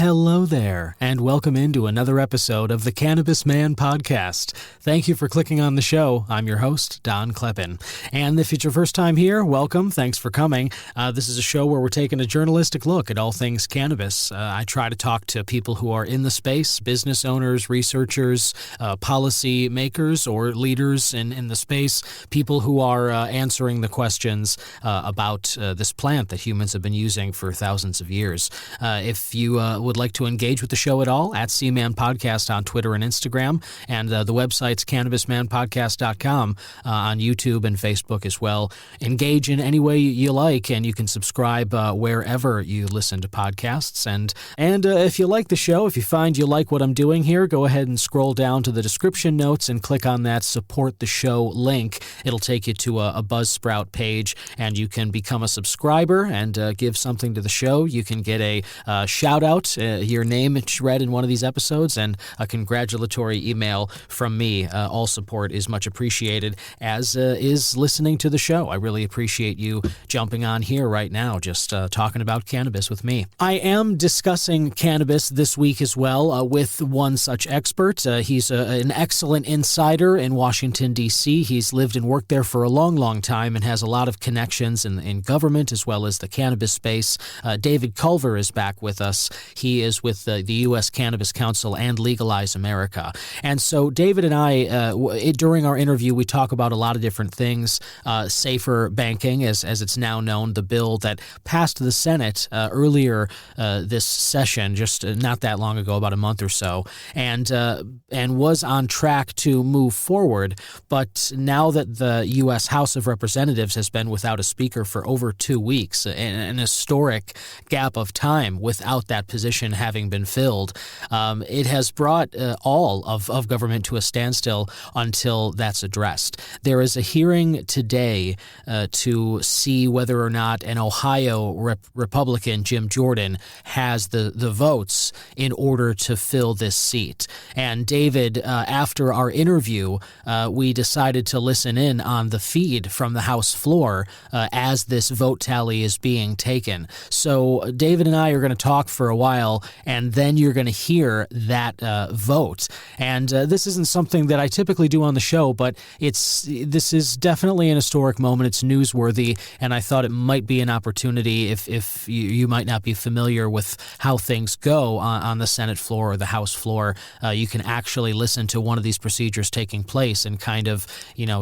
Hello there, and welcome into another episode of the Cannabis Man podcast. Thank you for clicking on the show. I'm your host, Don Kleppen. And if it's your first time here, welcome. Thanks for coming. This is a show where we're taking a journalistic look at all things cannabis. I try to talk to people who are in the space, business owners, researchers, policy makers, or leaders in the space, people who are answering the questions about this plant that humans have been using for thousands of years. If you would like to engage with the show at all, at C-Man Podcast on Twitter and Instagram, and the website's cannabismanpodcast.com on YouTube and Facebook as well. Engage in any way you like, and you can subscribe wherever you listen to podcasts. And if you like the show, if you find you like what I'm doing here, go ahead and scroll down to the description notes and click on that Support the Show link. It'll take you to a Buzzsprout page, and you can become a subscriber and give something to the show. You can get a shout-out, your name read in one of these episodes, and a congratulatory email from me. All support is much appreciated, as is listening to the show. I really appreciate you jumping on here right now, just talking about cannabis with me. I am discussing cannabis this week as well with one such expert. He's an excellent insider in Washington, D.C. He's lived and worked there for a long, long time and has a lot of connections in government as well as the cannabis space. David Culver is back with us. He is with the U.S. Cannabis Council and Legalize America. And so David and I, during our interview, we talk about a lot of different things. Safer banking, as it's now known, the bill that passed the Senate earlier this session, just not that long ago, about a month or so, and was on track to move forward. But now that the U.S. House of Representatives has been without a speaker for over 2 weeks, an historic gap of time without that position having been filled, it has brought all of government to a standstill until that's addressed. There is a hearing today to see whether or not an Ohio Republican, Jim Jordan, has the votes in order to fill this seat. And David, after our interview, we decided to listen in on the feed from the House floor as this vote tally is being taken. So David and I are going to talk for a while, and then you're going to hear that vote. And this isn't something that I typically do on the show, but this is definitely an historic moment. It's newsworthy, and I thought it might be an opportunity if you might not be familiar with how things go on the Senate floor or the House floor. You can actually listen to one of these procedures taking place and kind of,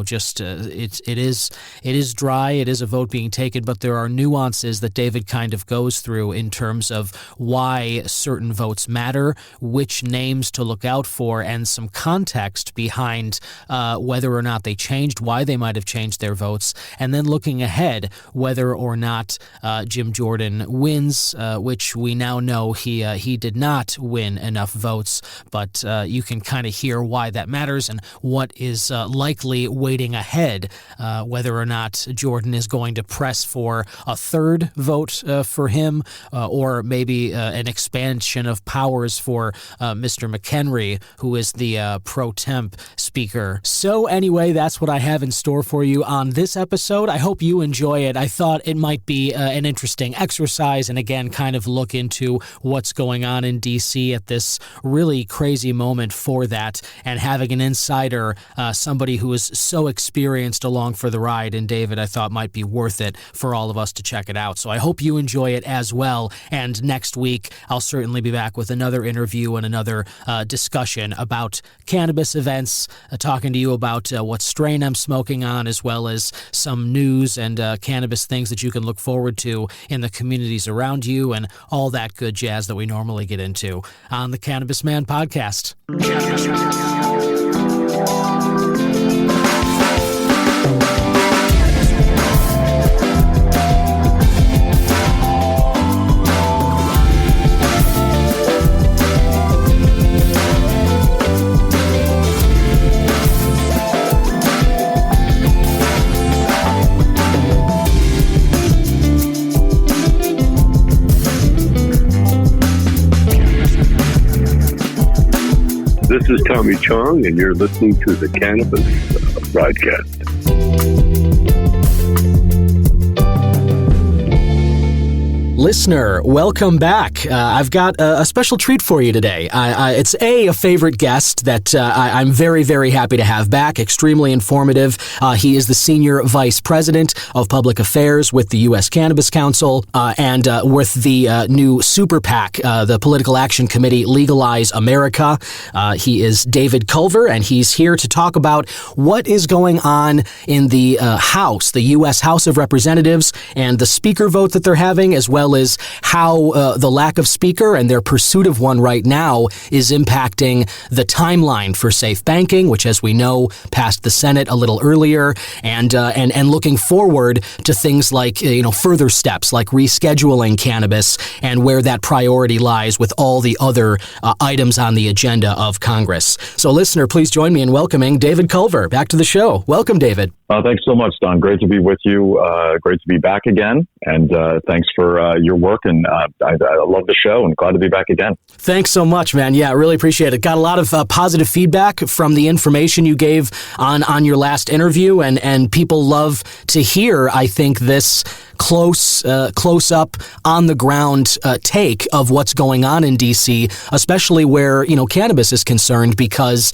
just it is dry. It is a vote being taken, but there are nuances that David kind of goes through in terms of why certain votes matter, which names to look out for, and some context behind whether or not they changed, why they might have changed their votes, and then looking ahead whether or not Jim Jordan wins, which we now know he did not win enough votes, but you can kind of hear why that matters and what is likely waiting ahead, whether or not Jordan is going to press for a third vote for him, or maybe an expansion of powers for Mr. McHenry, who is the pro temp speaker. So anyway, that's what I have in store for you on this episode. I hope you enjoy it. I thought it might be an interesting exercise, and again, kind of look into what's going on in D.C. at this really crazy moment for that, and having an insider, somebody who is so experienced along for the ride, and David, I thought might be worth it for all of us to check it out. So I hope you enjoy it as well, and next week I'll certainly be back with another interview and another discussion about cannabis events, talking to you about what strain I'm smoking on, as well as some news and cannabis things that you can look forward to in the communities around you, and all that good jazz that we normally get into on the Cannabis Man podcast. This is Tommy Chong, and you're listening to the Cannabis Broadcast. Listener, welcome back. I've got a special treat for you today. It's a favorite guest that I'm very, very happy to have back. Extremely informative. He is the Senior Vice President of Public Affairs with the U.S. Cannabis Council and with the new Super PAC, the Political Action Committee, Legalize America. He is David Culver, and he's here to talk about what is going on in the House, the U.S. House of Representatives, and the speaker vote that they're having, as well as how the lack of speaker and their pursuit of one right now is impacting the timeline for safe banking, which, as we know, passed the Senate a little earlier, and looking forward to things like further steps like rescheduling cannabis and where that priority lies with all the other items on the agenda of Congress. So, listener, please join me in welcoming David Culver back to the show. Welcome, David. Thanks so much, Don. Great to be with you. Great to be back again. And thanks for your work. And I love the show and glad to be back again. Thanks so much, man. Yeah, really appreciate it. Got a lot of positive feedback from the information you gave on your last interview. And people love to hear, I think, this close up on the ground take of what's going on in D.C., especially where, cannabis is concerned, because,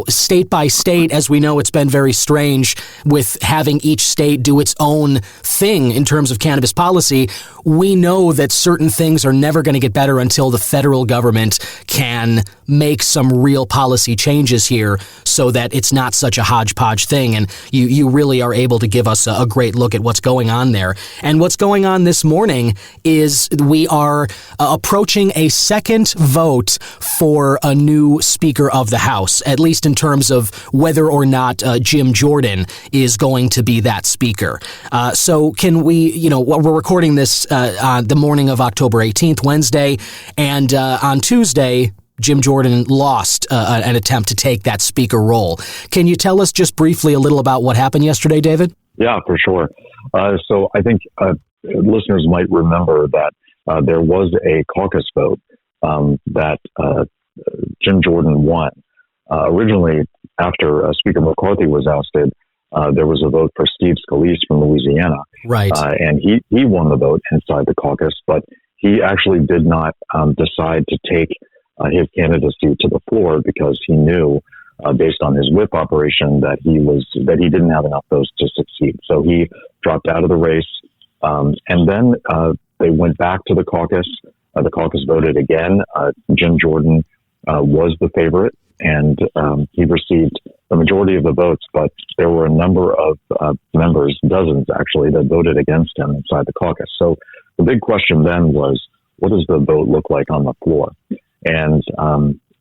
state by state, as we know, it's been very strange with having each state do its own thing in terms of cannabis policy. We know that certain things are never going to get better until the federal government can make some real policy changes here so that it's not such a hodgepodge thing. And you really are able to give us a great look at what's going on there. And what's going on this morning is we are approaching a second vote for a new Speaker of the House, at least in terms of whether or not Jim Jordan is going to be that Speaker. So can we, we're recording this on the morning of October 18th, Wednesday, and on Tuesday, Jim Jordan lost an attempt to take that Speaker role. Can you tell us just briefly a little about what happened yesterday, David? Yeah, for sure. So I think listeners might remember that there was a caucus vote that Jim Jordan won. Originally, after Speaker McCarthy was ousted, there was a vote for Steve Scalise from Louisiana. Right. And he won the vote inside the caucus, but he actually did not decide to take his candidacy to the floor because he knew, based on his whip operation, that he didn't have enough votes to succeed. So he dropped out of the race. And then they went back to the caucus. The caucus voted again. Jim Jordan was the favorite, and he received the majority of the votes, but there were a number of members, dozens actually, that voted against him inside the caucus. So the big question then was, what does the vote look like on the floor? And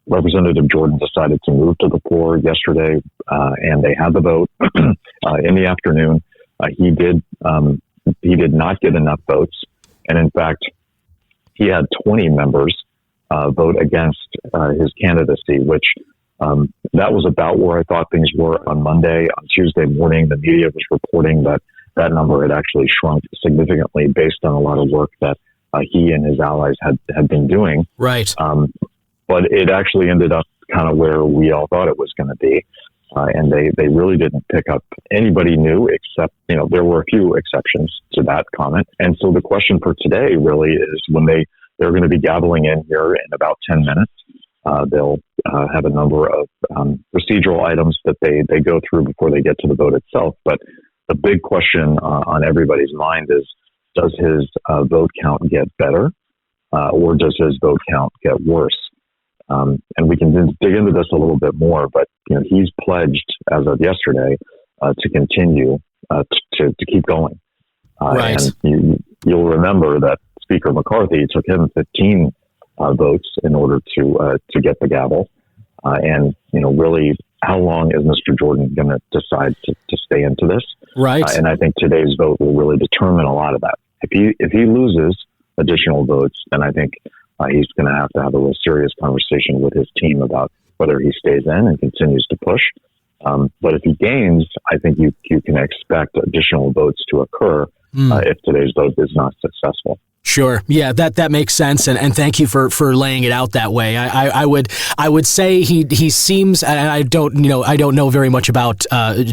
Representative Jordan decided to move to the floor yesterday, and they had the vote in the afternoon. He did not get enough votes, and in fact, he had 20 members vote against his candidacy, which that was about where I thought things were on Monday. On Tuesday morning, the media was reporting that that number had actually shrunk significantly based on a lot of work that he and his allies had been doing. Right. But it actually ended up kind of where we all thought it was going to be. And they really didn't pick up anybody new, except, there were a few exceptions to that comment. And so the question for today really is, when they're going to be gaveling in here in about 10 minutes, they'll have a number of procedural items that they go through before they get to the vote itself. But the big question on everybody's mind is, does his vote count get better or does his vote count get worse? And we can dig into this a little bit more, but he's pledged as of yesterday to continue to keep going. Right. And you'll remember that Speaker McCarthy took him 15 votes in order to get the gavel. And really, how long is Mr. Jordan going to decide to stay into this? Right. And I think today's vote will really determine a lot of that. If he loses additional votes, then I think he's going to have a real serious conversation with his team about whether he stays in and continues to push. But if he gains, I think you can expect additional votes to occur if today's vote is not successful. Sure. Yeah, that makes sense, and thank you for laying it out that way. I would say he seems, and I don't know very much about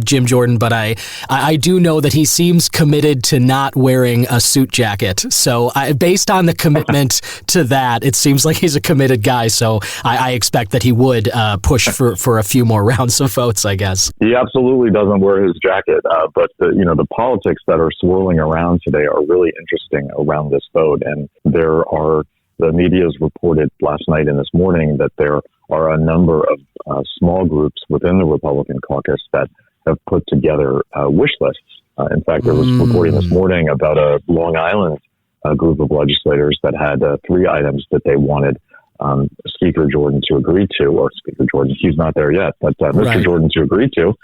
Jim Jordan, but I do know that he seems committed to not wearing a suit jacket. So based on the commitment to that, it seems like he's a committed guy. So I expect that he would push for a few more rounds of votes, I guess. He absolutely doesn't wear his jacket, but the politics that are swirling around today are really interesting around this vote. And the media's reported last night and this morning that there are a number of small groups within the Republican caucus that have put together wish lists. In fact, there was reporting this morning about a Long Island group of legislators that had 3 items that they wanted Speaker Jordan to agree to, or Speaker Jordan, he's not there yet, but Mr. Jordan to agree to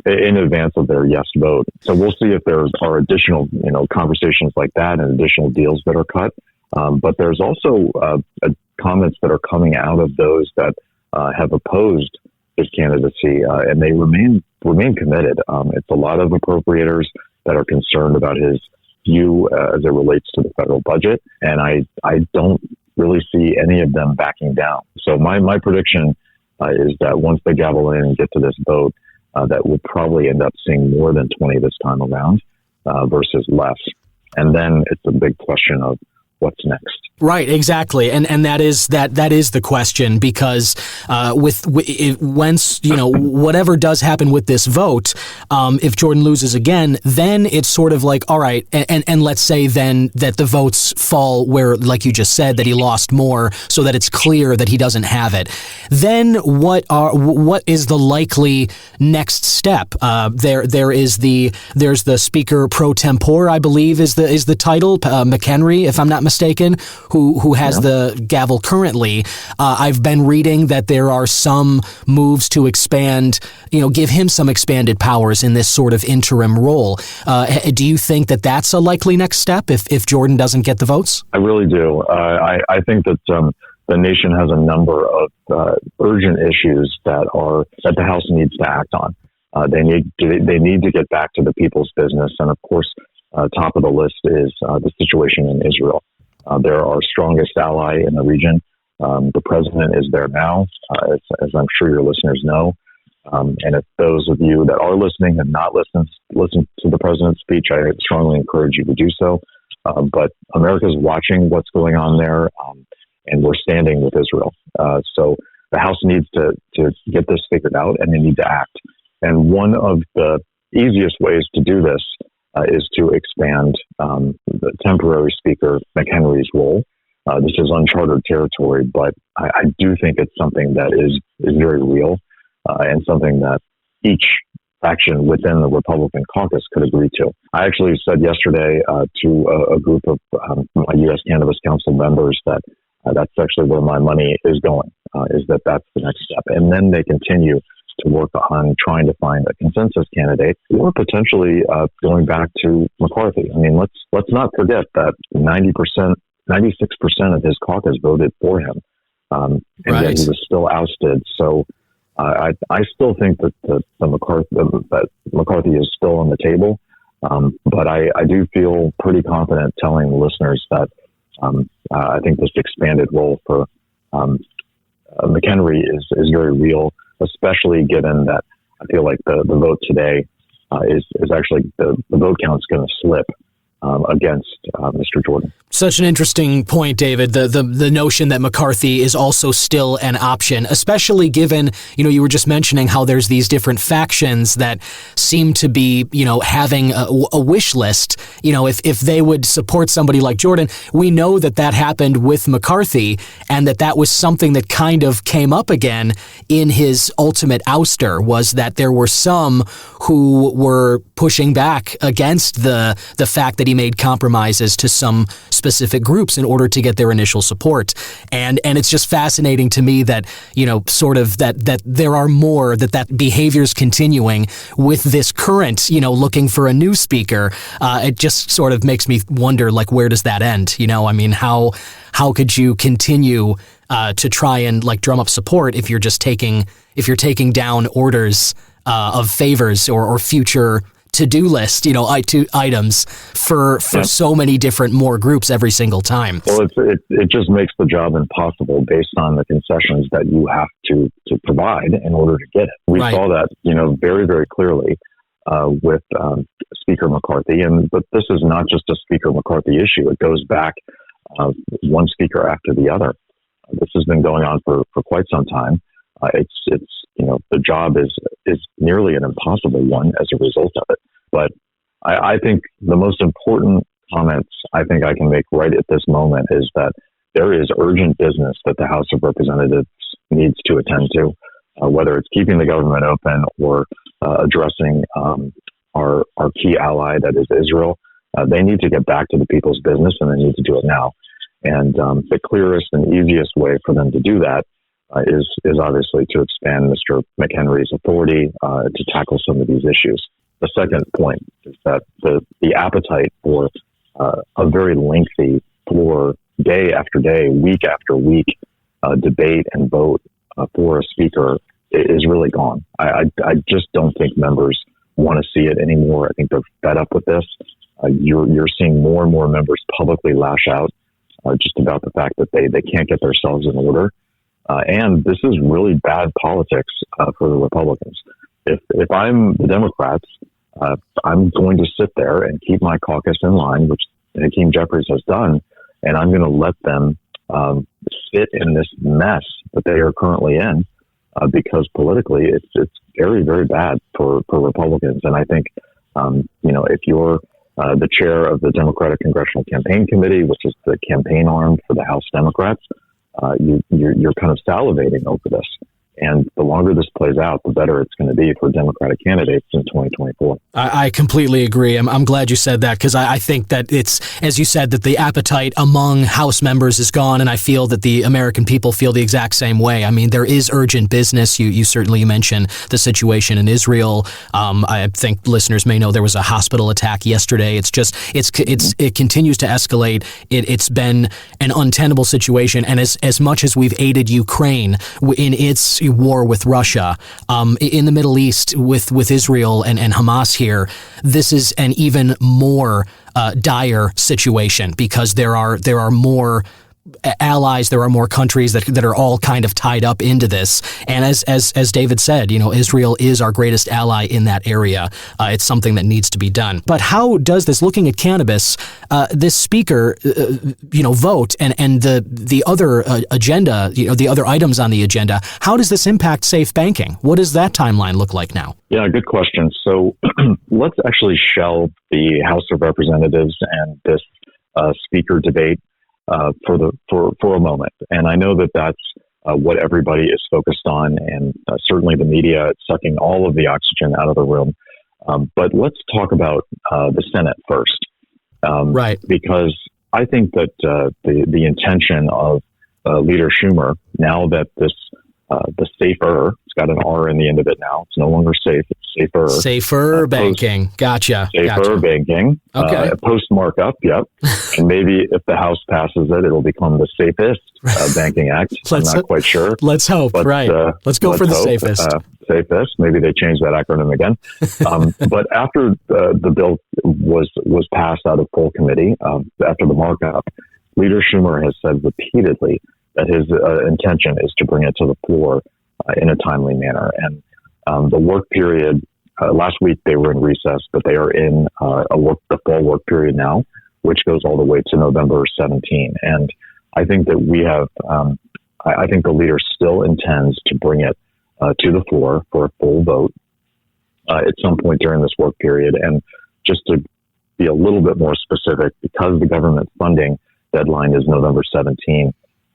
in advance of their yes vote. So we'll see if there are additional, conversations like that and additional deals that are cut. But there's also comments that are coming out of those that have opposed his candidacy, and they remain committed. It's a lot of appropriators that are concerned about his view as it relates to the federal budget, and I don't really see any of them backing down. So my prediction is that once they gavel in and get to this vote, that we'll probably end up seeing more than 20 this time around versus less. And then it's a big question of what's next. Right, exactly, and that is the question, because whatever does happen with this vote, if Jordan loses again, then it's sort of like, all right, and let's say then that the votes fall where, like you just said, that he lost more, so that it's clear that he doesn't have it. Then what is the likely next step? There's the Speaker pro tempore, I believe is the title, McHenry, if I'm not mistaken, who has the gavel currently. I've been reading that there are some moves to expand, give him some expanded powers in this sort of interim role. Do you think that that's a likely next step if Jordan doesn't get the votes? I really do. I think that the nation has a number of urgent issues that the House needs to act on. They need to get back to the people's business, and of course, top of the list is the situation in Israel. They're our strongest ally in the region. The president is there now, as I'm sure your listeners know. And if those of you that are listening have not listened to the president's speech, I strongly encourage you to do so. But America's watching what's going on there, and we're standing with Israel. So the House needs to get this figured out, and they need to act. And one of the easiest ways to do this is to expand the temporary Speaker McHenry's role. This is uncharted territory, but I do think it's something that is very real and something that each faction within the Republican caucus could agree to. I actually said yesterday to a group of my U.S. Cannabis Council members that that's actually where my money is going, is that's the next step. And then they continue to work on trying to find a consensus candidate, or potentially going back to McCarthy. I mean, let's not forget that 96% of his caucus voted for him, and yet he was still ousted. So I still think that McCarthy is still on the table, but I do feel pretty confident telling listeners that I think this expanded role for McHenry is very real, especially given that I feel like the vote today is actually the vote count's going to slip against Mr. Jordan. Such an interesting point, David, the notion that McCarthy is also still an option, especially given, you were just mentioning how there's these different factions that seem to be, having a wish list. If they would support somebody like Jordan, we know that happened with McCarthy, and that was something that kind of came up again in his ultimate ouster, was that there were some who were pushing back against the fact that he made compromises to some specific groups in order to get their initial support. And it's just fascinating to me that, sort of that there are more, that behavior's continuing with this current, looking for a new speaker. It just sort of makes me wonder, like, where does that end? I mean, how could you continue to try and drum up support if you're taking down orders of favors or future to-do list, items for so many different more groups every single time. Well, it just makes the job impossible based on the concessions that you have to provide in order to get it. We saw that, very, very clearly with Speaker McCarthy. But this is not just a Speaker McCarthy issue. It goes back one speaker after the other. This has been going on for quite some time. The job is nearly an impossible one as a result of it. But I think the most important comments I think I can make right at this moment is that there is urgent business that the House of Representatives needs to attend to, whether it's keeping the government open or addressing our key ally, that is Israel. They need to get back to the people's business, and they need to do it now. And the clearest and easiest way for them to do that is obviously to expand Mr. McHenry's authority to tackle some of these issues. The second point is that the appetite for a very lengthy floor, day after day, week after week, debate and vote for a speaker is really gone. I just don't think members want to see it anymore. I think they're fed up with this. You're seeing more and more members publicly lash out just about the fact that they can't get themselves in order. And this is really bad politics for the Republicans. If I'm the Democrats, I'm going to sit there and keep my caucus in line, which Hakeem Jeffries has done, and I'm going to let them sit in this mess that they are currently in, because politically it's very, very bad for Republicans. And I think, if you're the chair of the Democratic Congressional Campaign Committee, which is the campaign arm for the House Democrats, you're kind of salivating over this. And the longer this plays out, the better it's going to be for Democratic candidates in 2024. I completely agree. I'm glad you said that, because I think that it's, as you said, that the appetite among House members is gone, and I feel that the American people feel the exact same way. I mean, there is urgent business. You certainly mentioned the situation in Israel. I think listeners may know there was a hospital attack yesterday. It continues to escalate. It's been an untenable situation, and as much as we've aided Ukraine in its war with Russia, in the Middle East with Israel and Hamas here, this is an even more dire situation, because there are more allies, there are more countries that are all kind of tied up into this. And as David said, Israel is our greatest ally in that area. It's something that needs to be done. But how does this, looking at cannabis, this speaker, vote and the other agenda, the other items on the agenda, how does this impact safe banking? What does that timeline look like now? Yeah, good question. So let's actually shelve the House of Representatives and this speaker debate for a moment. And I know that that's what everybody is focused on, and certainly the media is sucking all of the oxygen out of the room. But let's talk about the Senate first. Right. Because I think that the intention of Leader Schumer, now that this the SAFER, it's got an R in the end of it now. It's no longer safe. It's SAFER. SAFER banking. Gotcha. SAFER banking. Okay. Post markup. Yep. And maybe if the House passes it, it'll become the Safest Banking Act. I'm not quite sure. Let's hope. But, right. Let's go for the safest. Safest. Maybe they change that acronym again. But after the bill was passed out of full committee, after the markup, Leader Schumer has said repeatedly that his intention is to bring it to the floor in a timely manner. And the work period, last week they were in recess, but they are in the fall work period now, which goes all the way to November 17. And I think that we have, I think the leader still intends to bring it to the floor for a full vote at some point during this work period. And just to be a little bit more specific, because the government funding deadline is November 17,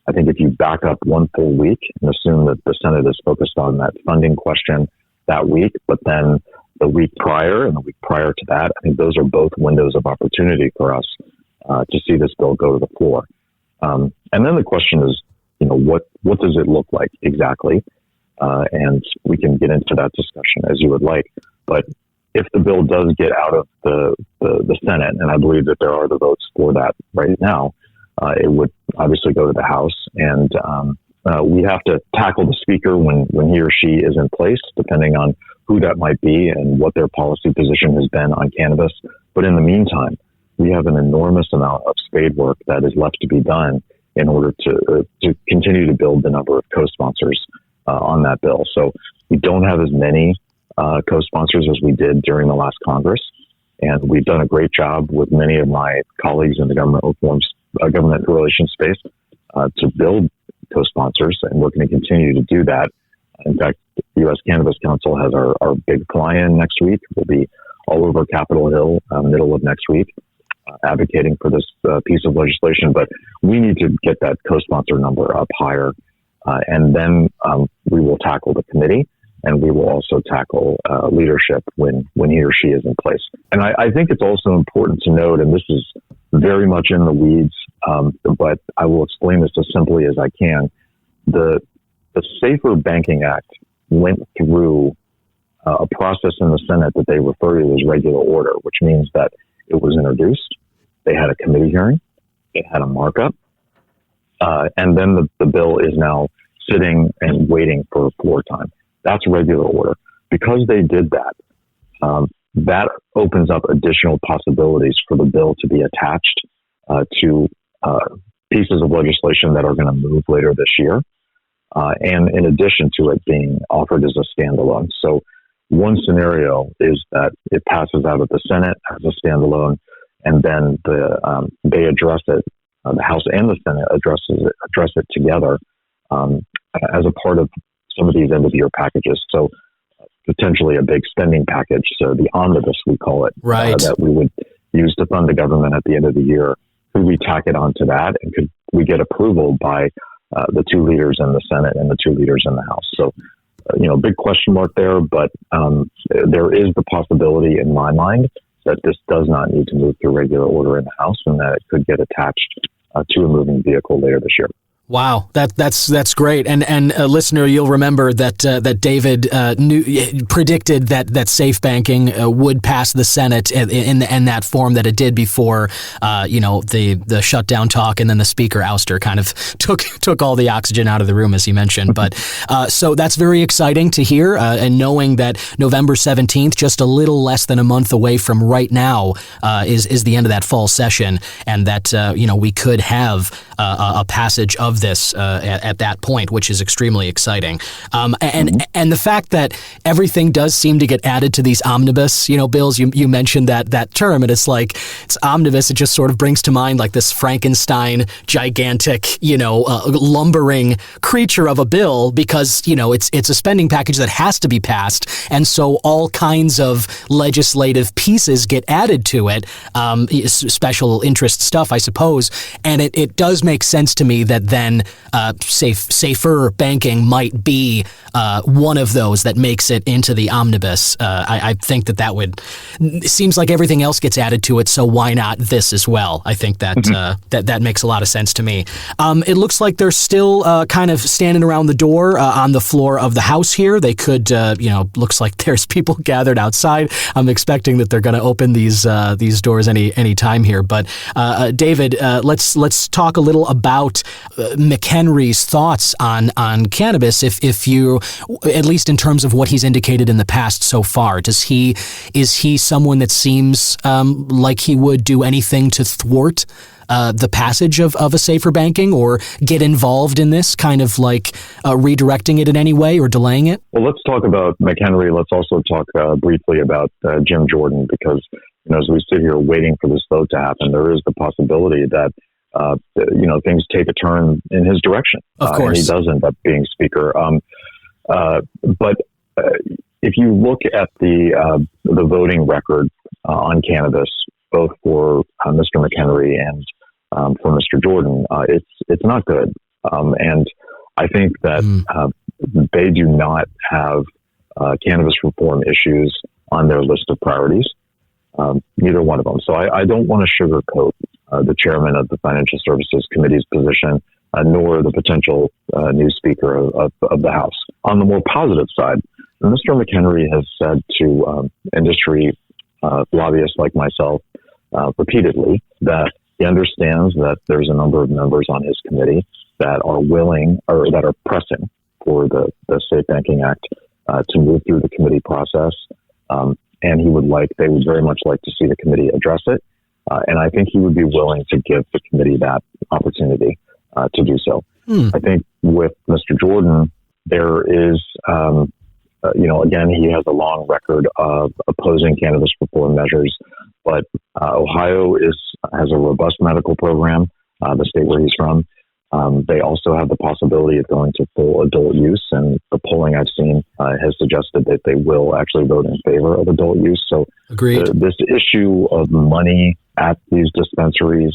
I think if you back up one full week and assume that the Senate is focused on that funding question that week, but then the week prior and the week prior to that, I think those are both windows of opportunity for us to see this bill go to the floor. And then the question is, what does it look like exactly? And we can get into that discussion as you would like. But if the bill does get out of the Senate, and I believe that there are the votes for that right now, it would obviously go to the House, and we have to tackle the Speaker when he or she is in place, depending on who that might be and what their policy position has been on cannabis. But in the meantime, we have an enormous amount of spade work that is left to be done in order to continue to build the number of co-sponsors on that bill. So we don't have as many co-sponsors as we did during the last Congress. And we've done a great job with many of my colleagues in the government relations space to build co-sponsors, and we're going to continue to do that. In fact, the U.S. Cannabis Council has our big fly-in next week. We'll be all over Capitol Hill middle of next week advocating for this piece of legislation. But we need to get that co-sponsor number up higher, and then we will tackle the committee, and we will also tackle leadership when he or she is in place. And I think it's also important to note, and this is very much in the weeds, but I will explain this as simply as I can. The Safer Banking Act went through a process in the Senate that they refer to as regular order, which means that it was introduced, they had a committee hearing, it had a markup, and then the bill is now sitting and waiting for floor time. That's regular order. Because they did that, that opens up additional possibilities for the bill to be attached to pieces of legislation that are going to move later this year. And in addition to it being offered as a standalone. So one scenario is that it passes out of the Senate as a standalone, and then they address it, the House and the Senate address it together as a part of some of these end-of-year packages. So potentially a big spending package, so the omnibus, we call it, right, that we would use to fund the government at the end of the year. Could we tack it onto that, and could we get approval by the two leaders in the Senate and the two leaders in the House? So, big question mark there, but there is the possibility in my mind that this does not need to move through regular order in the House, and that it could get attached to a moving vehicle later this year. Wow, that's great. And listener, you'll remember that David predicted that safe banking would pass the Senate in that form that it did before the shutdown talk, and then the speaker ouster kind of took all the oxygen out of the room, as he mentioned. But so that's very exciting to hear, and knowing that November 17th, just a little less than a month away from right now, is the end of that fall session, and that we could have a passage of this at that point, which is extremely exciting. And the fact that everything does seem to get added to these omnibus, bills, you mentioned that term, and it's like, it's omnibus, it just sort of brings to mind like this Frankenstein gigantic, lumbering creature of a bill, because, it's a spending package that has to be passed. And so all kinds of legislative pieces get added to it, special interest stuff, I suppose. And it does make sense to me that then safer banking might be one of those that makes it into the omnibus. I think that would, it seems like everything else gets added to it, so why not this as well? I think that that makes a lot of sense to me. It looks like they're still kind of standing around the door on the floor of the House here. They could, looks like there's people gathered outside. I'm expecting that they're going to open these doors any time here. But David, let's talk a little about McHenry's thoughts on cannabis, if you, at least in terms of what he's indicated in the past so far. Is he someone that seems like he would do anything to thwart the passage of a safer banking, or get involved in this, kind of like redirecting it in any way or delaying it? Well, let's talk about McHenry. Let's also talk briefly about Jim Jordan, because as we sit here waiting for this vote to happen, there is the possibility that things take a turn in his direction. Of course. And he does end up being speaker. But if you look at the voting record on cannabis, both for Mr. McHenry and for Mr. Jordan, it's not good. And I think that they do not have cannabis reform issues on their list of priorities. Neither one of them. So I don't want to sugarcoat the chairman of the Financial Services Committee's position, nor the potential new speaker of the House. On the more positive side, Mr. McHenry has said to industry lobbyists like myself repeatedly that he understands that there's a number of members on his committee that are willing, or that are pressing for the Safe Banking Act to move through the committee process. And they would very much like to see the committee address it. And I think he would be willing to give the committee that opportunity to do so. I think with Mr. Jordan, there is, again, he has a long record of opposing cannabis reform measures, but Ohio has a robust medical program, the state where he's from. They also have the possibility of going to full adult use, and the polling I've seen has suggested that they will actually vote in favor of adult use. So this issue of money at these dispensaries,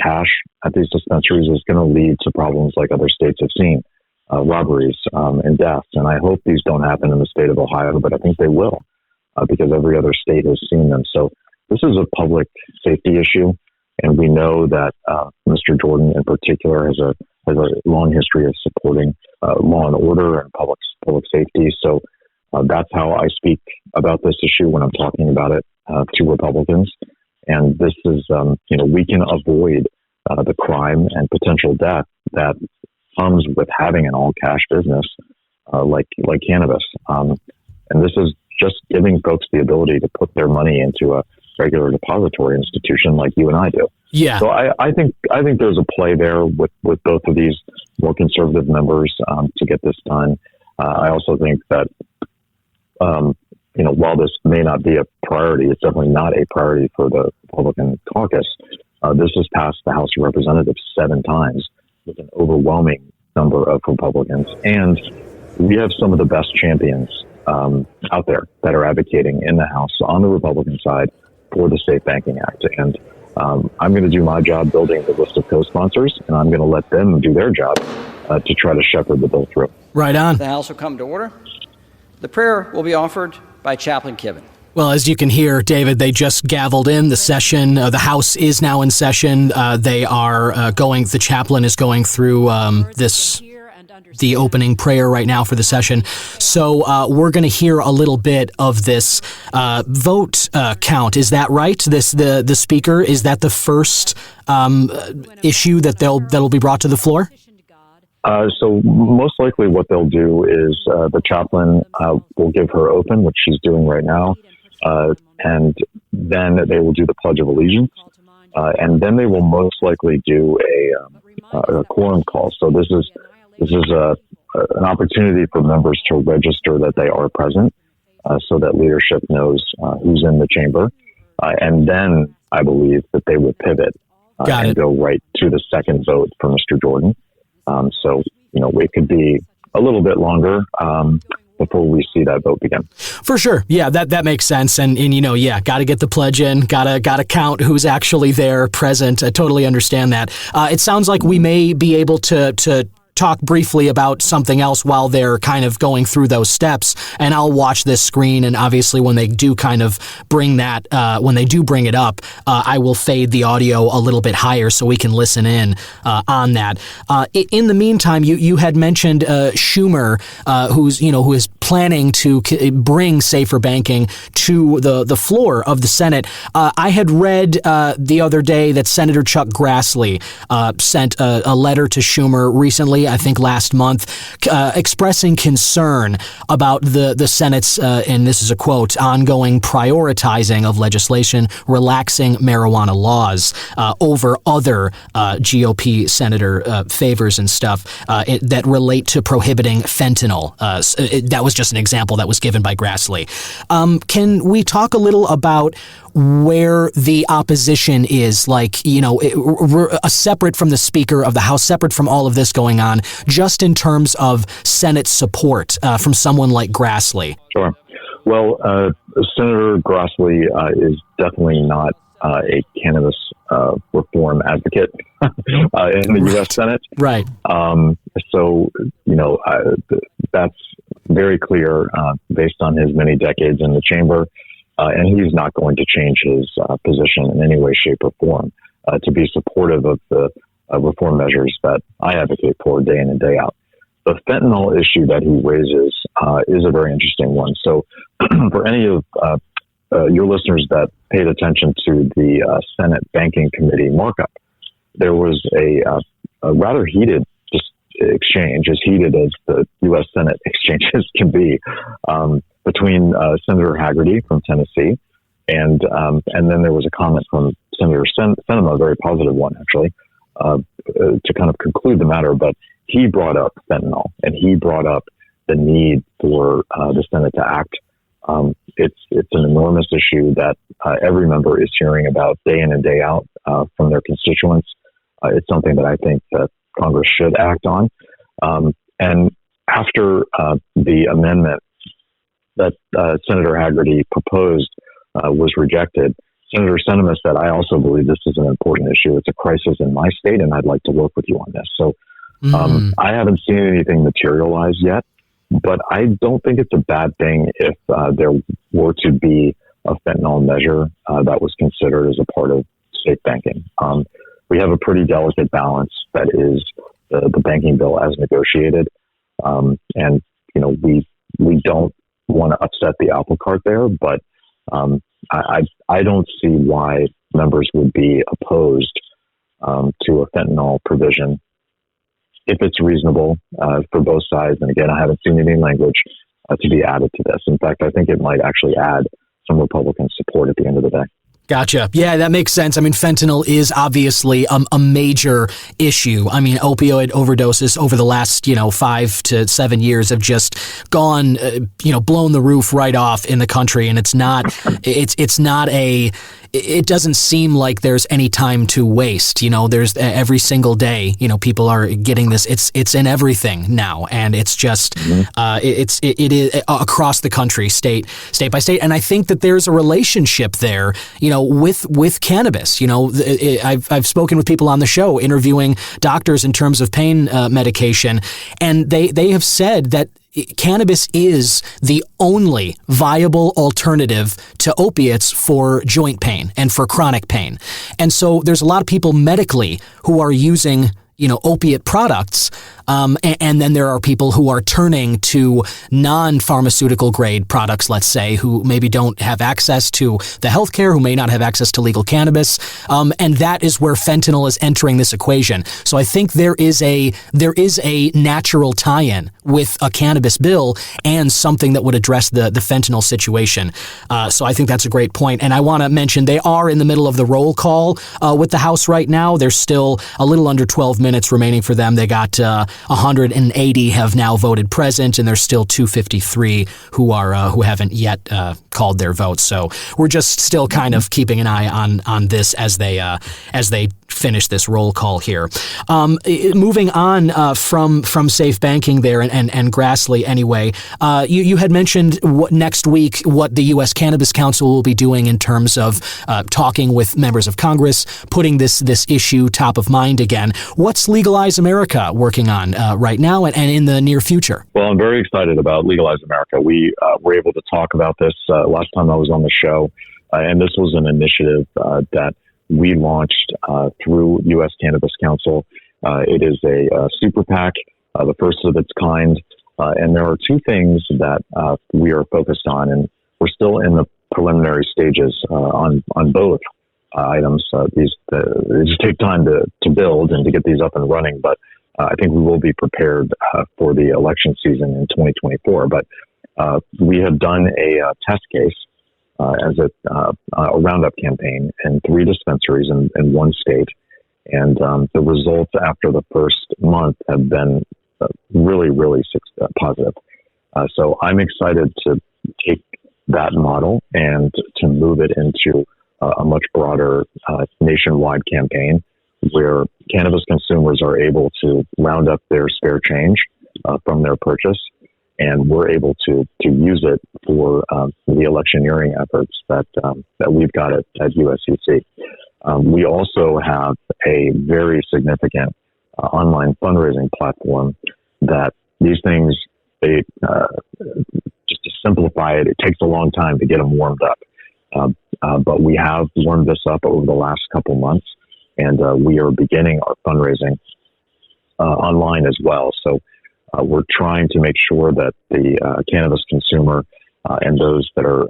cash at these dispensaries, is going to lead to problems like other states have seen, robberies and deaths. And I hope these don't happen in the state of Ohio, but I think they will because every other state has seen them. So this is a public safety issue. And we know that Mr. Jordan in particular has a long history of supporting law and order and public safety. So that's how I speak about this issue when I'm talking about it to Republicans. And this is, we can avoid the crime and potential death that comes with having an all-cash business like cannabis. And this is just giving folks the ability to put their money into a regular depository institution like you and I do. Yeah. So I think there's a play there with both of these more conservative members to get this done. I also think that, while this may not be a priority, it's definitely not a priority for the Republican caucus. This has passed the House of Representatives 7 times with an overwhelming number of Republicans. And we have some of the best champions out there that are advocating in the House on the Republican side for the Safe Banking Act. And I'm going to do my job building the list of co-sponsors, and I'm going to let them do their job to try to shepherd the bill through. Right on. The House will come to order. The prayer will be offered by Chaplain Kivin. Well, as you can hear, David, they just gavelled in the session. The House is now in session. The chaplain is going through the opening prayer right now for the session. So we're going to hear a little bit of this vote count. Is that right? The speaker, is that the first issue that'll be brought to the floor? So most likely what they'll do is the chaplain will give her open, which she's doing right now, and then they will do the Pledge of Allegiance, and then they will most likely do a quorum call. So this is an opportunity for members to register that they are present, so that leadership knows who's in the chamber, and then I believe that they will pivot and go right to the second vote for Mr. Jordan. So, it could be a little bit longer before we see that vote begin. For sure. Yeah, that makes sense. And got to get the pledge in, got to count who's actually there present. I totally understand that. It sounds like we may be able to talk briefly about something else while they're kind of going through those steps, and I'll watch this screen, and obviously when they do kind of bring that, when they do bring it up, I will fade the audio a little bit higher so we can listen in on that. In the meantime, you had mentioned Schumer, who is planning to bring safer banking to the floor of the Senate. I had read the other day that Senator Chuck Grassley sent a letter to Schumer recently, I think last month, expressing concern about the Senate's, and this is a quote, ongoing prioritizing of legislation relaxing marijuana laws over other GOP senator favors and stuff that relate to prohibiting fentanyl. That was just an example that was given by Grassley. Can we talk a little about where the opposition is, separate from the Speaker of the House, separate from all of this going on, just in terms of Senate support from someone like Grassley? Sure. Well, Senator Grassley is definitely not a cannabis reform advocate in the U.S. Senate. Right. So, that's very clear based on his many decades in the chamber. And he's not going to change his position in any way, shape, or form to be supportive of the reform measures that I advocate for day in and day out. The fentanyl issue that he raises is a very interesting one. So for any of your listeners that paid attention to the Senate Banking Committee markup, there was a rather heated exchange, as heated as the U.S. Senate exchanges can be, between Senator Haggerty from Tennessee, and then there was a comment from Senator Sinema, a very positive one actually, to kind of conclude the matter. But he brought up fentanyl, and he brought up the need for the Senate to act. It's an enormous issue that every member is hearing about day in and day out from their constituents. It's something that I think that Congress should act on. And after the amendment that Senator Haggerty proposed was rejected, Senator Sinema said, "I also believe this is an important issue. It's a crisis in my state, and I'd like to work with you on this." So I haven't seen anything materialize yet, but I don't think it's a bad thing if there were to be a fentanyl measure that was considered as a part of state banking. We have a pretty delicate balance that is the banking bill as negotiated. And, we don't want to upset the apple cart there, but I don't see why members would be opposed to a fentanyl provision if it's reasonable for both sides. And again, I haven't seen any language to be added to this. In fact, I think it might actually add some Republican support at the end of the day. Gotcha. Yeah, that makes sense. I mean, fentanyl is obviously a major issue. I mean, opioid overdoses over the last, 5 to 7 years have just gone, blown the roof right off in the country. And it doesn't seem like there's any time to waste. There's every single day, people are getting this. It's in everything now. And it's just, it is across the country, state by state. And I think that there's a relationship there, with cannabis. I've spoken with people on the show interviewing doctors in terms of pain medication, and they have said that cannabis is the only viable alternative to opiates for joint pain and for chronic pain. And so there's a lot of people medically who are using opiate products. And then there are people who are turning to non-pharmaceutical grade products, let's say, who maybe don't have access to the healthcare, who may not have access to legal cannabis. And that is where fentanyl is entering this equation. So I think there is a natural tie-in with a cannabis bill and something that would address the fentanyl situation. So I think that's a great point. And I want to mention they are in the middle of the roll call with the House right now. There's still a little under 12 minutes remaining for them. They got 180 have now voted present, and there's still 253 who haven't yet called their votes. So we're just still kind of keeping an eye on this as they finish this roll call here. Moving on from safe banking there and Grassley anyway, you had mentioned next week what the U.S. Cannabis Council will be doing in terms of talking with members of Congress, putting this issue top of mind again. What's Legalize America working on right now and in the near future? Well, I'm very excited about Legalize America. We were able to talk about this last time I was on the show, and this was an initiative that we launched through U.S. Cannabis Council. It is a super PAC, the first of its kind, and there are two things that we are focused on, and we're still in the preliminary stages on both items. These take time to build and to get these up and running, but I think we will be prepared for the election season in 2024. But we have done a test case as a Roundup campaign in 3 dispensaries in 1 state. And the results after the first month have been really, really positive. So I'm excited to take that model and to move it into a much broader nationwide campaign where cannabis consumers are able to round up their spare change from their purchase, and we're able to use it for the electioneering efforts that we've got at USCC. We also have a very significant online fundraising platform that these things, just to simplify it, it takes a long time to get them warmed up. But we have warmed this up over the last couple months, and we are beginning our fundraising online as well. So we're trying to make sure that the cannabis consumer and those that are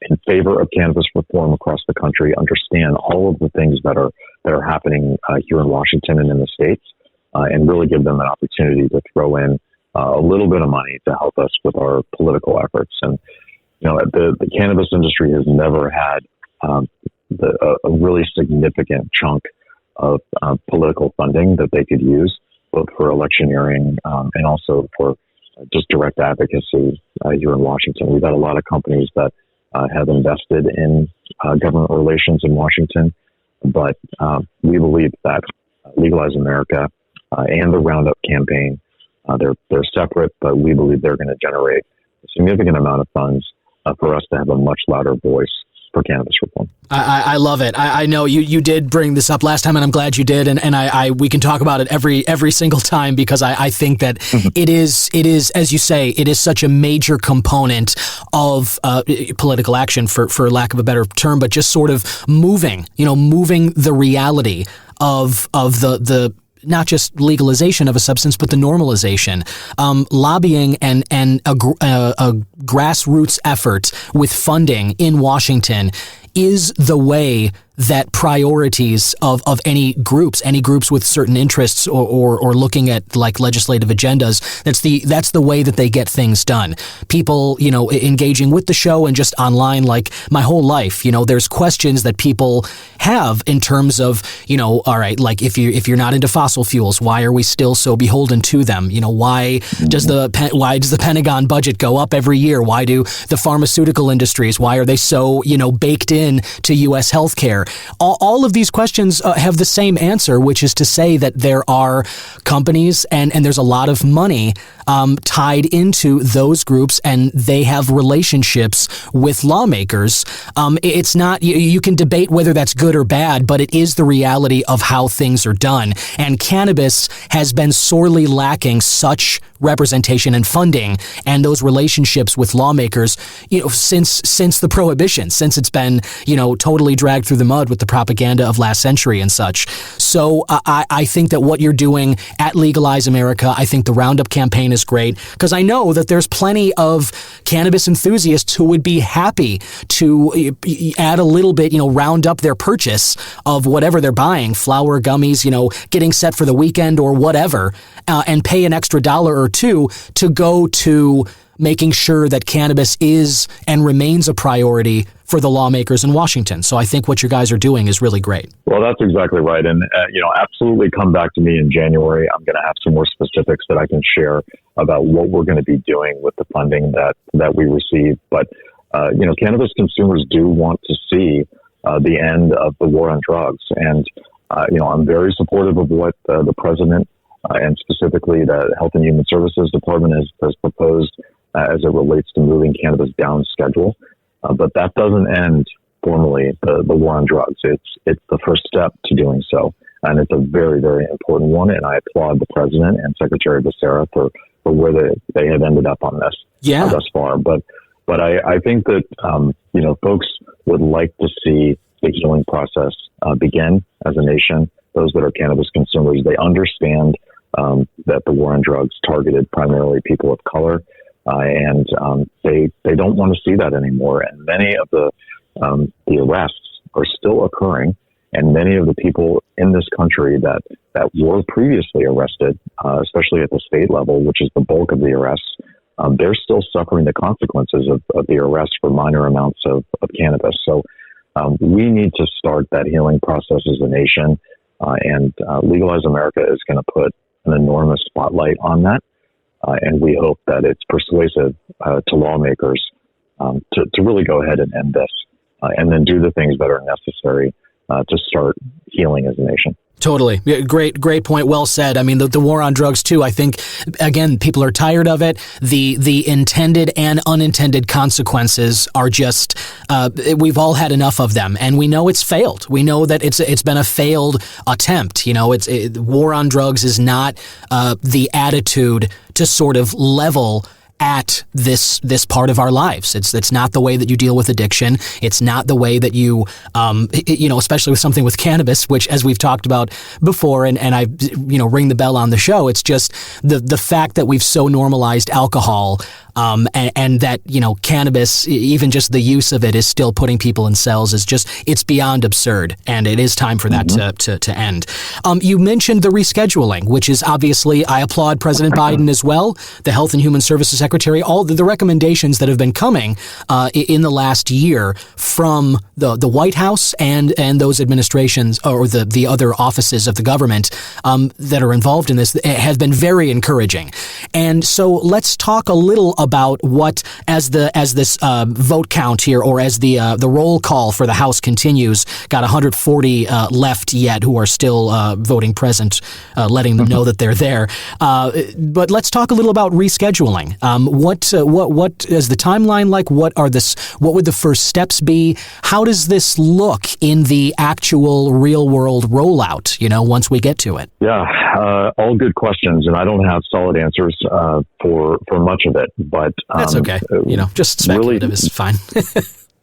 in favor of cannabis reform across the country understand all of the things that are happening here in Washington and in the states, and really give them an opportunity to throw in a little bit of money to help us with our political efforts. And, the cannabis industry has never had a really significant chunk of political funding that they could use, both for electioneering and also for just direct advocacy here in Washington. We've got a lot of companies that have invested in government relations in Washington, but we believe that Legalize America and the Roundup campaign, they're separate, but we believe they're going to generate a significant amount of funds for us to have a much louder voice for cannabis reform. I love it. I know you did bring this up last time, and I'm glad you did. And we can talk about it every single time, because I think that it is, as you say, it is such a major component of political action, for lack of a better term, but just sort of moving the reality of the not just legalization of a substance, but the normalization. Lobbying and a grassroots effort with funding in Washington is the way that priorities of any groups with certain interests or looking at like legislative agendas, that's the way that they get things done. People, engaging with the show and just online, like my whole life, there's questions that people have in terms of, all right, like if you're not into fossil fuels, why are we still so beholden to them? Why does the Pentagon budget go up every year? Why do the pharmaceutical industries, why are they so, baked in to U.S. healthcare? All of these questions have the same answer, which is to say that there are companies and there's a lot of money tied into those groups, and they have relationships with lawmakers. It's not, you can debate whether that's good or bad, but it is the reality of how things are done. And cannabis has been sorely lacking such representation and funding and those relationships with lawmakers, since the prohibition, since it's been, totally dragged through the mud with the propaganda of last century and such. So I think that what you're doing at Legalize America, I think the Roundup campaign is great, because I know that there's plenty of cannabis enthusiasts who would be happy to add a little bit, round up their purchase of whatever they're buying, flour, gummies, getting set for the weekend or whatever, and pay an extra $1 or $2 to go to making sure that cannabis is and remains a priority for the lawmakers in Washington. So I think what you guys are doing is really great. Well, that's exactly right. And, absolutely come back to me in January. I'm going to have some more specifics that I can share about what we're going to be doing with the funding that we receive. But, cannabis consumers do want to see the end of the war on drugs. And, I'm very supportive of what the president and specifically the Health and Human Services Department has proposed as it relates to moving cannabis down schedule. But that doesn't end formally the war on drugs. It's the first step to doing so. And it's a very, very important one. And I applaud the president and Secretary Becerra for where they have ended up on this thus far. But I think that, folks would like to see the healing process begin as a nation. Those that are cannabis consumers, they understand that the war on drugs targeted primarily people of color. And they don't want to see that anymore. And many of the arrests are still occurring. And many of the people in this country that were previously arrested, especially at the state level, which is the bulk of the arrests, they're still suffering the consequences of the arrest for minor amounts of cannabis. So we need to start that healing process as a nation. And Legalize America is going to put an enormous spotlight on that. And we hope that it's persuasive to lawmakers to really go ahead and end this and then do the things that are necessary to start healing as a nation. Totally. Great point. Well said. I mean, the war on drugs, too, I think, again, people are tired of it. The intended and unintended consequences are just, we've all had enough of them. And we know it's failed. We know that it's been a failed attempt. War on drugs is not the attitude to sort of level at this part of our lives. It's not the way that you deal with addiction. It's not the way that you, especially with something with cannabis, which, as we've talked about before, and I, ring the bell on the show, it's just the fact that we've so normalized alcohol and that, cannabis, even just the use of it is still putting people in cells it's beyond absurd. And it is time for that to end. You mentioned the rescheduling, which is obviously, I applaud President Biden as well, the Health and Human Services Secretary, all the recommendations that have been coming in the last year from the White House and those administrations or the other offices of the government that are involved in this have been very encouraging. And so let's talk a little about what, as this vote count here, or as the roll call for the House continues, got 140 left yet who are still voting present, letting them know that they're there. But let's talk a little about rescheduling. What is the timeline like? What would the first steps be? How does this look in the actual real world rollout, once we get to it? Yeah, all good questions, and I don't have solid answers for much of it, but that's okay. Just speculative really, is fine.